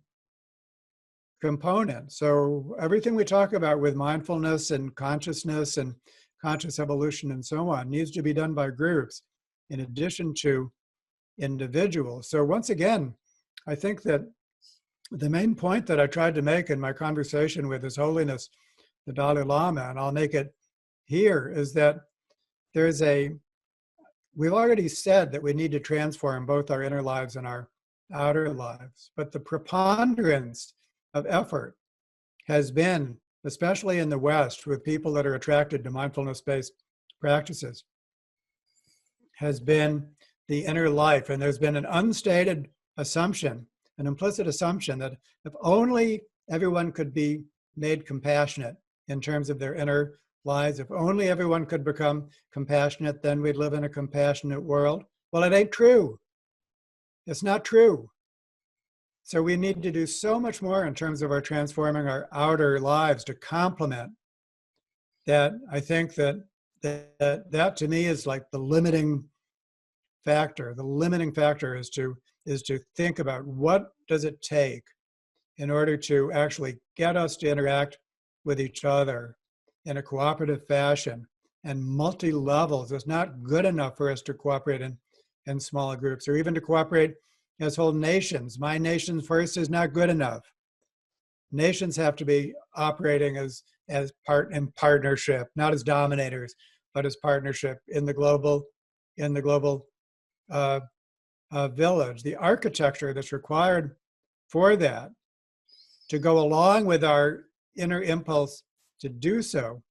component. So everything we talk about with mindfulness and consciousness and conscious evolution and so on needs to be done by groups in addition to individuals. So once again, I think that the main point that I tried to make in my conversation with His Holiness, the Dalai Lama, and I'll make it here, is that we've already said that we need to transform both our inner lives and our outer lives, but the preponderance of effort has been, especially in the West, with people that are attracted to mindfulness-based practices, has been the inner life. And there's been an unstated assumption, an implicit assumption, that if only everyone could be made compassionate in terms of their inner lives, if only everyone could become compassionate, then we'd live in a compassionate world. Well, it ain't true. It's not true. So we need to do so much more in terms of our transforming our outer lives to complement that. I think that to me is like the limiting factor. The limiting factor is to think about what does it take in order to actually get us to interact with each other in a cooperative fashion and multi-levels. It's not good enough for us to cooperate in smaller groups, or even to cooperate as whole nations. My nation first is not good enough. Nations have to be operating as in partnership, not as dominators, but as partnership in the global village. The architecture that's required for that, to go along with our inner impulse to do so,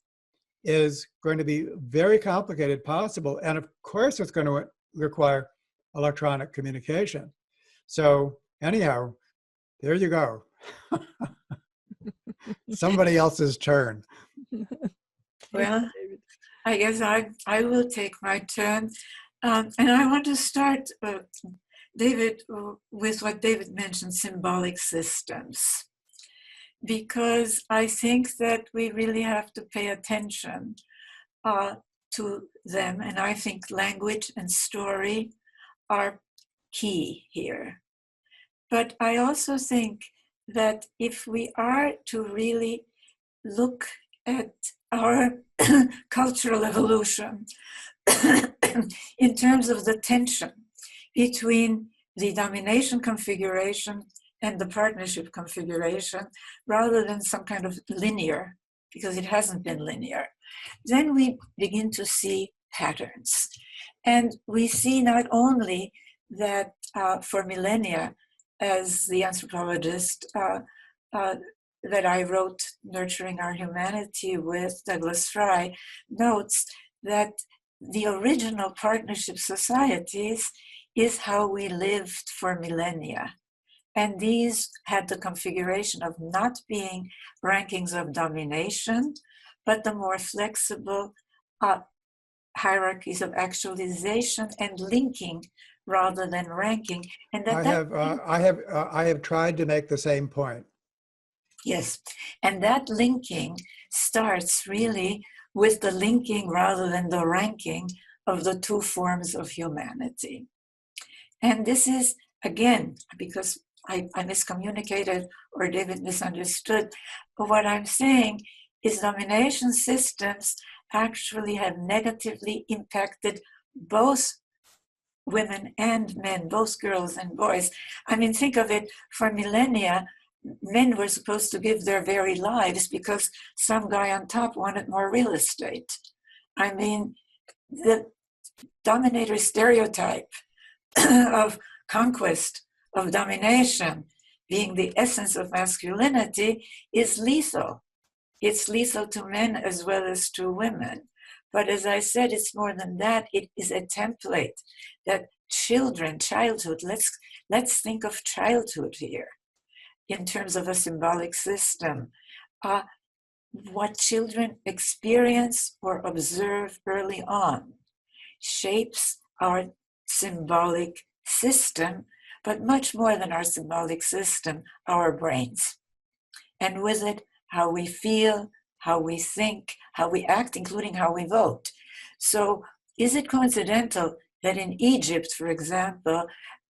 is going to be very complicated, possible, and of course it's going to require electronic communication. So anyhow, there you go. Somebody else's turn. Well, I guess I will take my turn. And I want to start, David, with what David mentioned, symbolic systems. Because I think that we really have to pay attention to them. And I think language and story are key here. But I also think that if we are to really look at our cultural evolution in terms of the tension between the domination configuration and the partnership configuration, rather than some kind of linear, because it hasn't been linear, then we begin to see patterns. And we see not only that for millennia, as the anthropologist that I wrote, Nurturing Our Humanity with, Douglas Fry, notes that the original partnership societies is how we lived for millennia. And these had the configuration of not being rankings of domination, but the more flexible hierarchies of actualization and linking rather than ranking. And I have tried to make the same point. Yes, and that linking starts really with the linking rather than the ranking of the two forms of humanity. And this is, again, because I miscommunicated or David misunderstood, but what I'm saying is domination systems actually have negatively impacted both women and men, both girls and boys. I mean, think of it, for millennia, men were supposed to give their very lives because some guy on top wanted more real estate. I mean, the dominator stereotype of conquest, of domination, being the essence of masculinity, is lethal. It's lethal to men as well as to women. But as I said, it's more than that. It is a template that childhood, let's think of childhood here in terms of a symbolic system. What children experience or observe early on shapes our symbolic system, but much more than our symbolic system, our brains. And with it, how we feel, how we think, how we act, including how we vote. So is it coincidental that in Egypt, for example,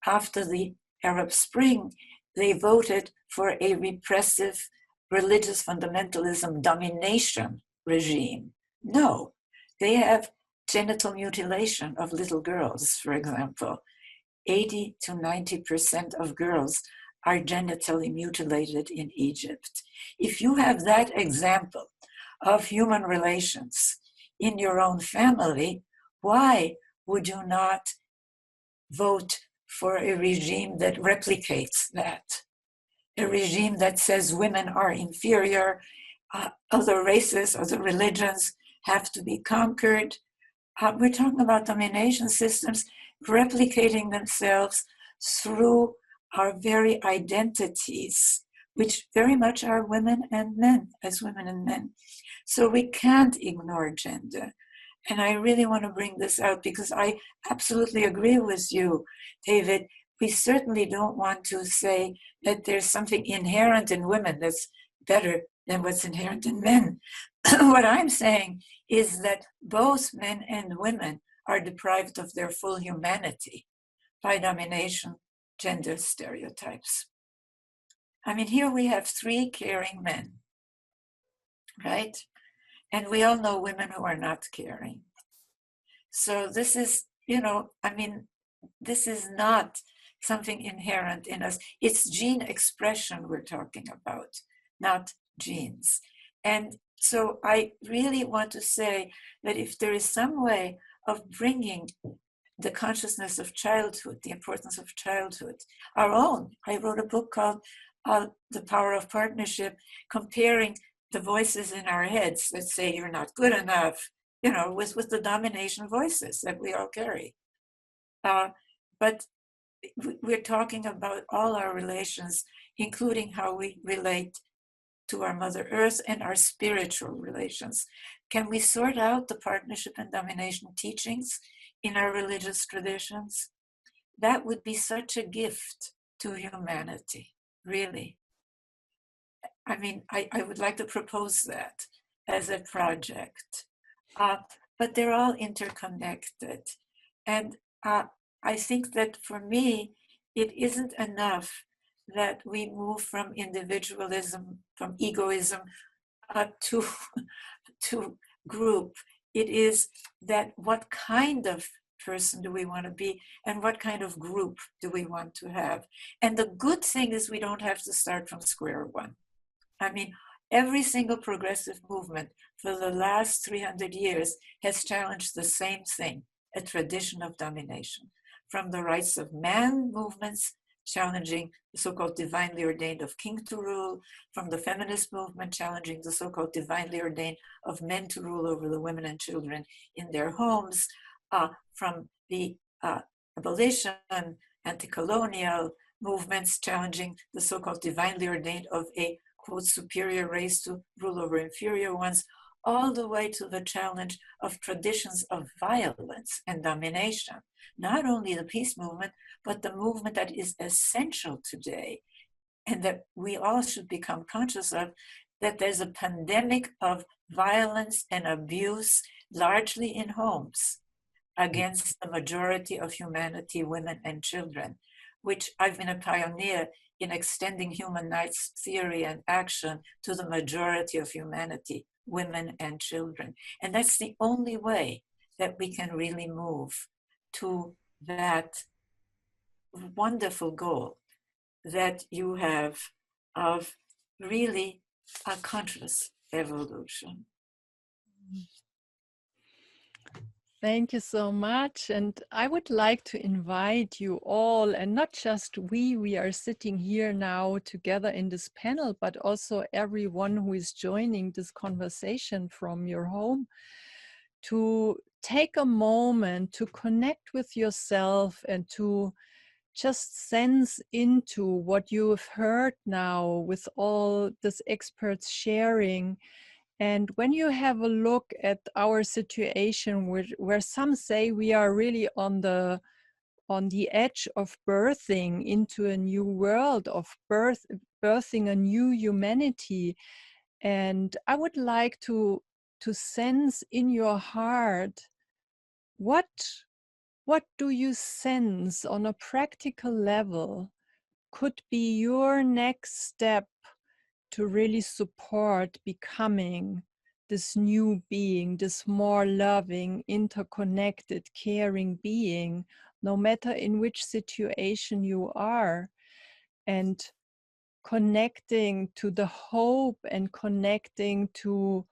after the Arab Spring, they voted for a repressive religious fundamentalism domination regime? No, they have genital mutilation of little girls, for example. 80 to 90% of girls are genitally mutilated in Egypt. If you have that example of human relations in your own family, why would you not vote for a regime that replicates that? A regime that says women are inferior, other races, other religions have to be conquered. We're talking about domination systems replicating themselves through our very identities, which very much are women and men, as women and men. So we can't ignore gender. And I really want to bring this out because I absolutely agree with you, David. We certainly don't want to say that there's something inherent in women that's better than what's inherent in men. What I'm saying is that both men and women are deprived of their full humanity by domination, gender stereotypes. I mean, here we have 3 caring men, right? And we all know women who are not caring. So this is, this is not something inherent in us. It's gene expression we're talking about, not genes. And so I really want to say that if there is some way of bringing the consciousness of childhood, the importance of childhood, our own. I wrote a book called The Power of Partnership, comparing the voices in our heads that say you're not good enough, with the domination voices that we all carry. But we're talking about all our relations, including how we relate to our Mother Earth and our spiritual relations. Can we sort out the partnership and domination teachings in our religious traditions? That would be such a gift to humanity, really. I mean, I would like to propose that as a project. But they're all interconnected. And I think that for me, it isn't enough that we move from individualism, from egoism, to group. It is that what kind of person do we want to be, and what kind of group do we want to have? And the good thing is we don't have to start from square one. I mean, every single progressive movement for the last 300 years has challenged the same thing, a tradition of domination. From the rights of man movements challenging the so-called divinely ordained of king to rule, from the feminist movement challenging the so-called divinely ordained of men to rule over the women and children in their homes, from the abolition, anti-colonial movements challenging the so-called divinely ordained of a, quote, superior race to rule over inferior ones, all the way to the challenge of traditions of violence and domination. Not only the peace movement, but the movement that is essential today, and that we all should become conscious of, that there's a pandemic of violence and abuse, largely in homes, against the majority of humanity, women and children, which I've been a pioneer in extending human rights theory and action to the majority of humanity, women and children. And that's the only way that we can really move to that wonderful goal that you have of really a conscious evolution. Thank you so much. And I would like to invite you all, and not just we are sitting here now together in this panel, but also everyone who is joining this conversation from your home, to take a moment to connect with yourself and to just sense into what you've heard now with all these experts sharing. And when you have a look at our situation, where some say we are really on the edge of birthing into a new world, of birthing a new humanity, and I would like to sense in your heart, what do you sense on a practical level could be your next step to really support becoming this new being, this more loving, interconnected, caring being, no matter in which situation you are, and connecting to the hope and connecting to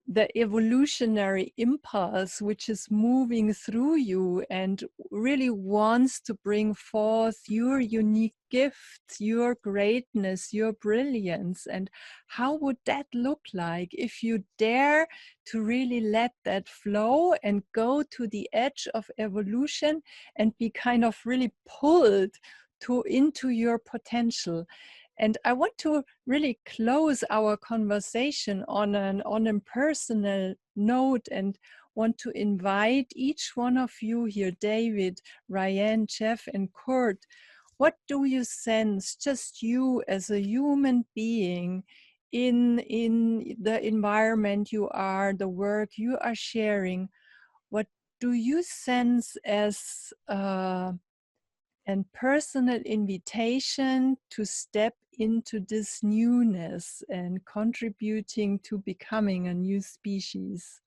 the evolutionary impulse which is moving through you and really wants to bring forth your unique gift, your greatness, your brilliance. And how would that look like if you dare to really let that flow and go to the edge of evolution and be kind of really pulled into your potential? And I want to really close our conversation on a personal note, and want to invite each one of you here, David, Riane, Jeff, and Kurt. What do you sense, just you as a human being, in the environment you are, the work you are sharing? What do you sense as and personal invitation to step into this newness and contributing to becoming a new species?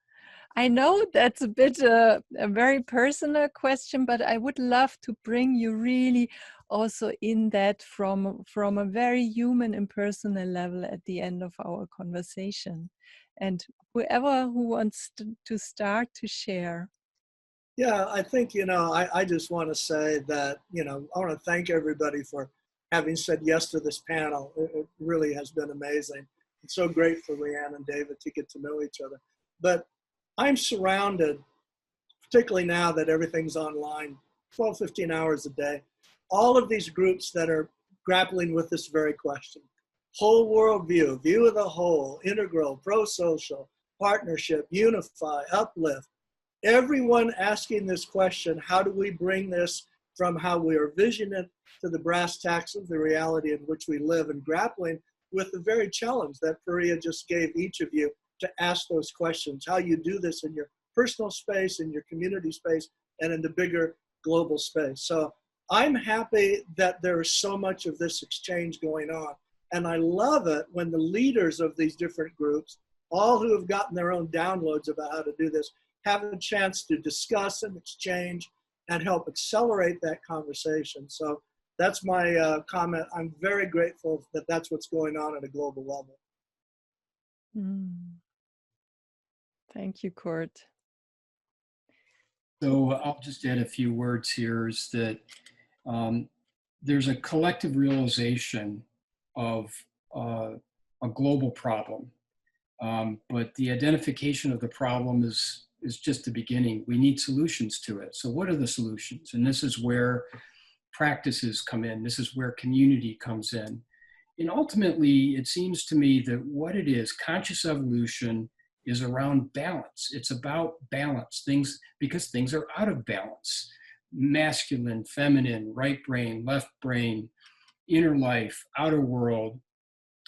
I know that's a bit a very personal question, but I would love to bring you really also in that from a very human and personal level at the end of our conversation. And whoever who wants to start to share. Yeah, I think, I just want to say that, I want to thank everybody for having said yes to this panel. It really has been amazing. It's so great for Riane and David to get to know each other. But I'm surrounded, particularly now that everything's online, 12, 15 hours a day, all of these groups that are grappling with this very question. Whole world view, view of the whole, integral, pro-social, partnership, unify, uplift. Everyone asking this question, how do we bring this from how we are visioning it to the brass tacks of the reality in which we live, and grappling with the very challenge that Puria just gave each of you to ask those questions, how you do this in your personal space, in your community space, and in the bigger global space. So I'm happy that there is so much of this exchange going on. And I love it when the leaders of these different groups, all who have gotten their own downloads about how to do this, have a chance to discuss and exchange and help accelerate that conversation. So that's my comment. I'm very grateful that that's what's going on at a global level. Thank you, Kurt. So I'll just add a few words here is that there's a collective realization of a global problem, but the identification of the problem is just the beginning. We need solutions to it. So what are the solutions? And this is where practices come in. This is where community comes in. And ultimately, it seems to me that what it is, conscious evolution, is around balance. It's about balance, because things are out of balance. Masculine, feminine, right brain, left brain, inner life, outer world.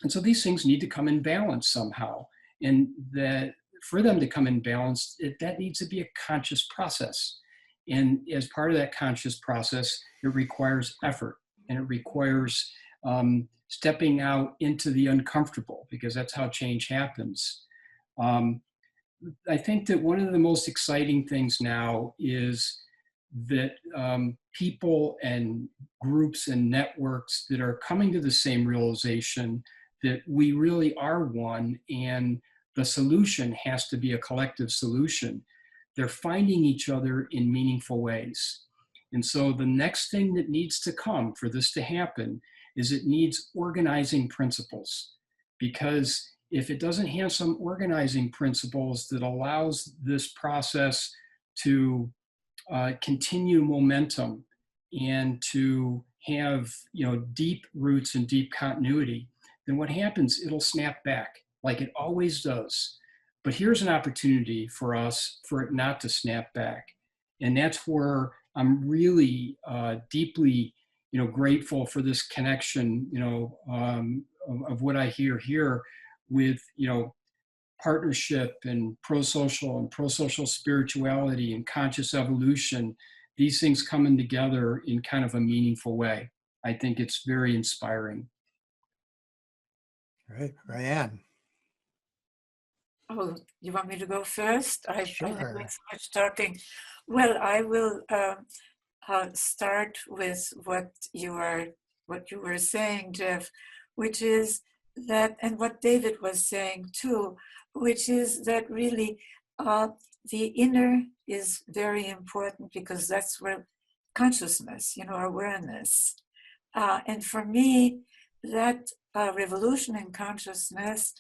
And so these things need to come in balance somehow. And that for them to come in balance, that needs to be a conscious process. And as part of that conscious process, it requires effort, and it requires stepping out into the uncomfortable, because that's how change happens. I think that one of the most exciting things now is that people and groups and networks that are coming to the same realization that we really are one, and the solution has to be a collective solution. They're finding each other in meaningful ways. And so the next thing that needs to come for this to happen is it needs organizing principles, because if it doesn't have some organizing principles that allows this process to continue momentum and to have deep roots and deep continuity, then what happens, it'll snap back like it always does. But here's an opportunity for us for it not to snap back. And that's where I'm really deeply grateful for this connection of what I hear here with partnership and prosocial spirituality and conscious evolution, these things coming together in kind of a meaningful way. I think it's very inspiring. Right, Riane. Oh, you want me to go first? Sure. I've been so much talking. Well, I will start with what you were saying, Jeff, which is that, and what David was saying too, which is that really the inner is very important, because that's where consciousness, awareness. And for me, that revolution in consciousness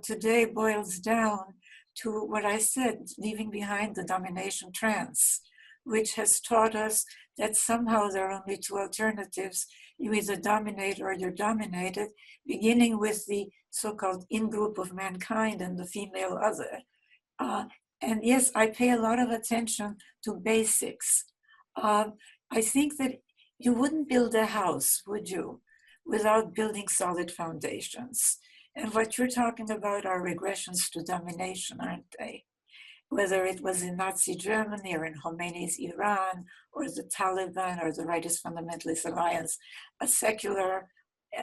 today boils down to what I said, leaving behind the domination trance, which has taught us that somehow there are only two alternatives. You either dominate or you're dominated, beginning with the so-called in-group of mankind and the female other. And yes, I pay a lot of attention to basics. I think that you wouldn't build a house, would you, without building solid foundations? And what you're talking about are regressions to domination, aren't they? Whether it was in Nazi Germany or in Khomeini's Iran or the Taliban or the Rightist Fundamentalist Alliance, a secular,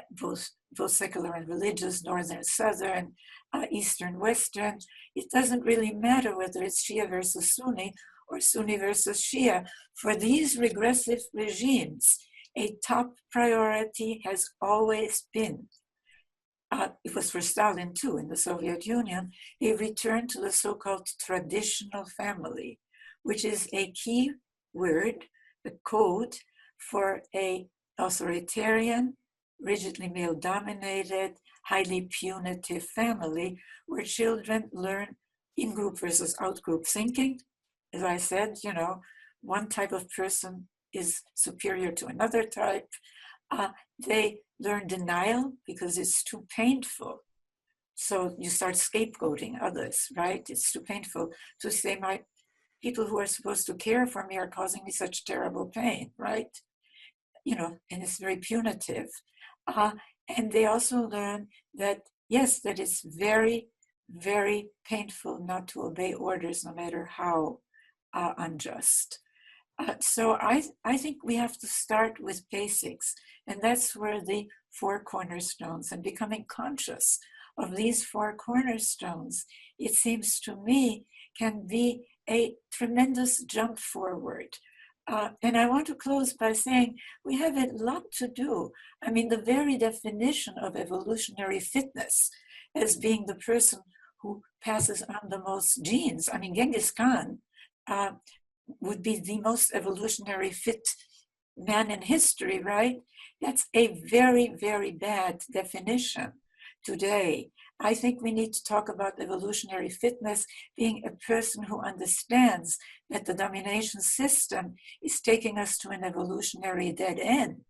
both secular and religious, northern, southern, eastern, western, it doesn't really matter whether it's Shia versus Sunni or Sunni versus Shia. For these regressive regimes, a top priority has always been, it was for Stalin too in the Soviet Union, a return to the so-called traditional family, which is a key word, the code for a authoritarian, rigidly male-dominated, highly punitive family where children learn in-group versus out-group thinking. As I said, one type of person is superior to another type. They learn denial because it's too painful. So you start scapegoating others, right? It's too painful to say, my people who are supposed to care for me are causing me such terrible pain, right? And it's very punitive. And they also learn that, yes, that it's very, very painful not to obey orders, no matter how unjust. So I think we have to start with basics, and that's where the 4 cornerstones and becoming conscious of these 4 cornerstones, it seems to me, can be a tremendous jump forward. And I want to close by saying we have a lot to do. I mean, the very definition of evolutionary fitness as being the person who passes on the most genes. I mean, Genghis Khan would be the most evolutionary fit man in history, right? That's a very, very bad definition today. I think we need to talk about evolutionary fitness being a person who understands that the domination system is taking us to an evolutionary dead end,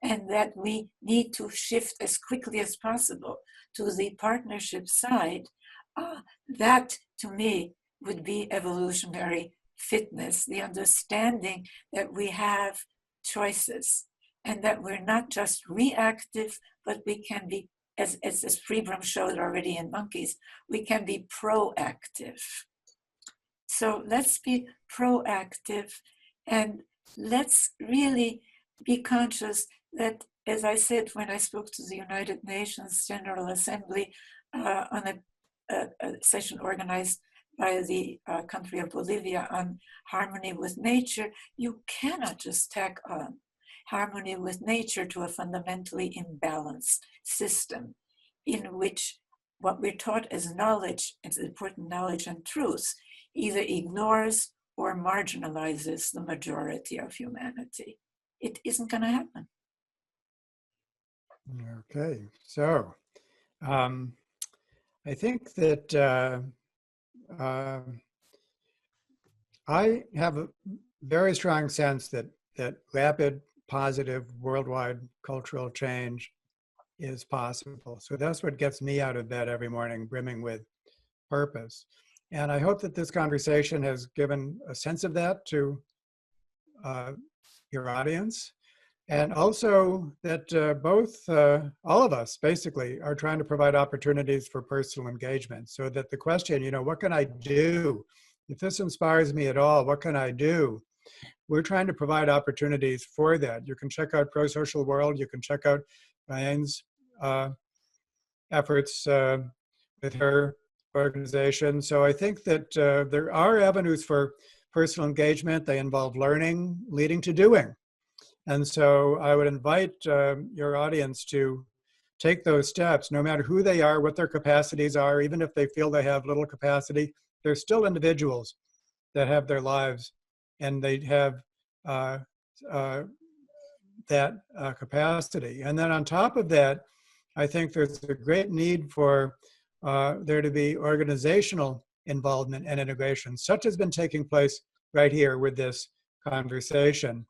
and that we need to shift as quickly as possible to the partnership side. That, to me, would be evolutionary fitness, the understanding that we have choices and that we're not just reactive, but we can be, as Freebrum showed already in monkeys, we can be proactive. So let's be proactive, and let's really be conscious that, as I said when I spoke to the United Nations General Assembly on a session organized by the country of Bolivia on harmony with nature, you cannot just tack on harmony with nature to a fundamentally imbalanced system in which what we're taught as knowledge, as important knowledge and truth, either ignores or marginalizes the majority of humanity. It isn't going to happen. Okay, so I think that I have a very strong sense that rapid, positive, worldwide cultural change is possible. So that's what gets me out of bed every morning, brimming with purpose. And I hope that this conversation has given a sense of that to your audience. And also that all of us basically are trying to provide opportunities for personal engagement, so that the question, what can I do? If this inspires me at all, what can I do? We're trying to provide opportunities for that. You can check out Prosocial World. You can check out Riane's efforts with her organization. So I think that there are avenues for personal engagement. They involve learning, leading to doing. And so I would invite your audience to take those steps, no matter who they are, what their capacities are, even if they feel they have little capacity, they're still individuals that have their lives, and they have that capacity. And then on top of that, I think there's a great need for there to be organizational involvement and integration, such has been taking place right here with this conversation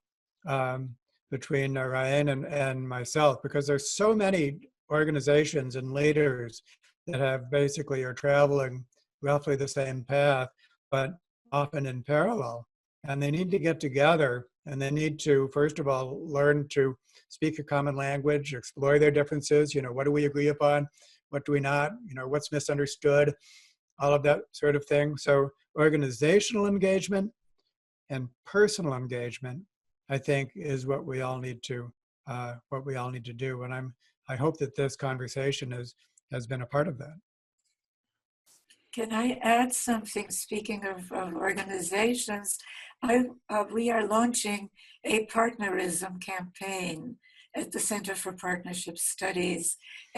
between Riane and myself, because there's so many organizations and leaders that have basically are traveling roughly the same path, but often in parallel. And they need to get together, and they need to, first of all, learn to speak a common language, explore their differences. What do we agree upon? What do we not? What's misunderstood? All of that sort of thing. So organizational engagement and personal engagement, I think, is what we all need to do. And I hope that this conversation has been a part of that. Can I add something? Speaking of organizations, we are launching a partnerism campaign at the Center for Partnership Studies,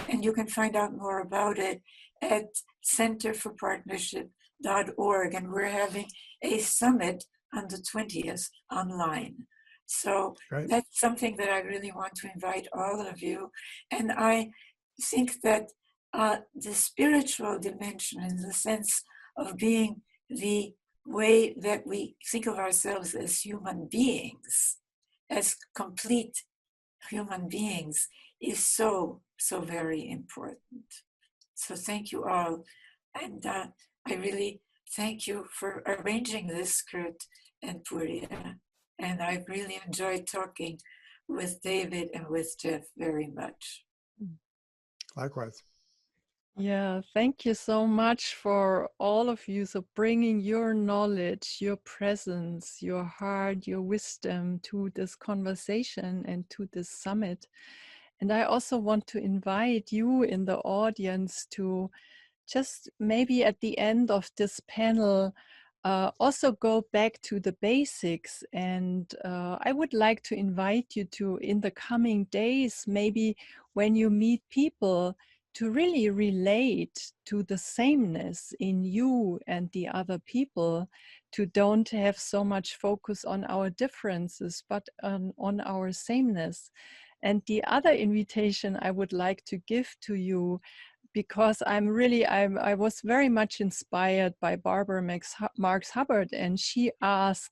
and you can find out more about it at centerforpartnership.org, and we're having a summit on the 20th online. So Right. That's something that I really want to invite all of you. And I think that the spiritual dimension, in the sense of being the way that we think of ourselves as human beings, as complete human beings, is so very important. So thank you all. And I really thank you for arranging this, Kurt and Puria. And I really enjoyed talking with David and with Jeff very much. Likewise. Yeah, thank you so much for all of you. So bringing your knowledge, your presence, your heart, your wisdom to this conversation and to this summit. And I also want to invite you in the audience to just maybe at the end of this panel, also go back to the basics. And I would like to invite you to, in the coming days, maybe when you meet people, to really relate to the sameness in you and the other people, to don't have so much focus on our differences, but on our sameness. And the other invitation I would like to give to you, because I was very much inspired by Barbara Marx Hubbard, and she asked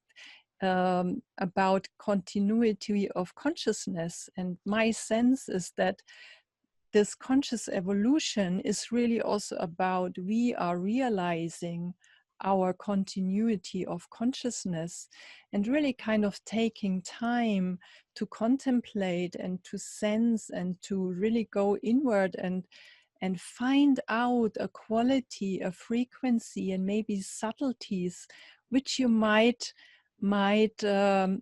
about continuity of consciousness. And my sense is that this conscious evolution is really also about we are realizing our continuity of consciousness and really kind of taking time to contemplate and to sense and to really go inward and find out a quality, a frequency, and maybe subtleties which you might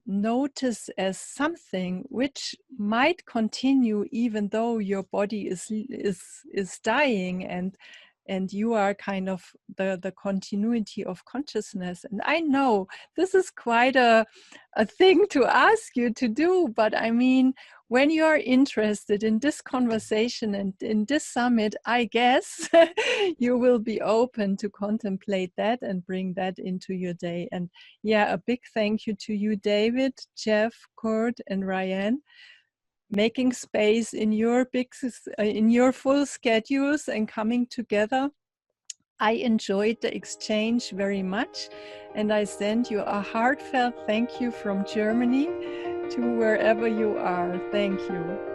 notice as something which might continue even though your body is dying, and you are kind of the continuity of consciousness. And I know this is quite a thing to ask you to do, but I mean, when you are interested in this conversation and in this summit, I guess you will be open to contemplate that and bring that into your day. And yeah, a big thank you to you, David, Jeff, Kurt, and Riane, making space in your in your full schedules and coming together. I enjoyed the exchange very much, and I send you a heartfelt thank you from Germany to wherever you are. Thank you.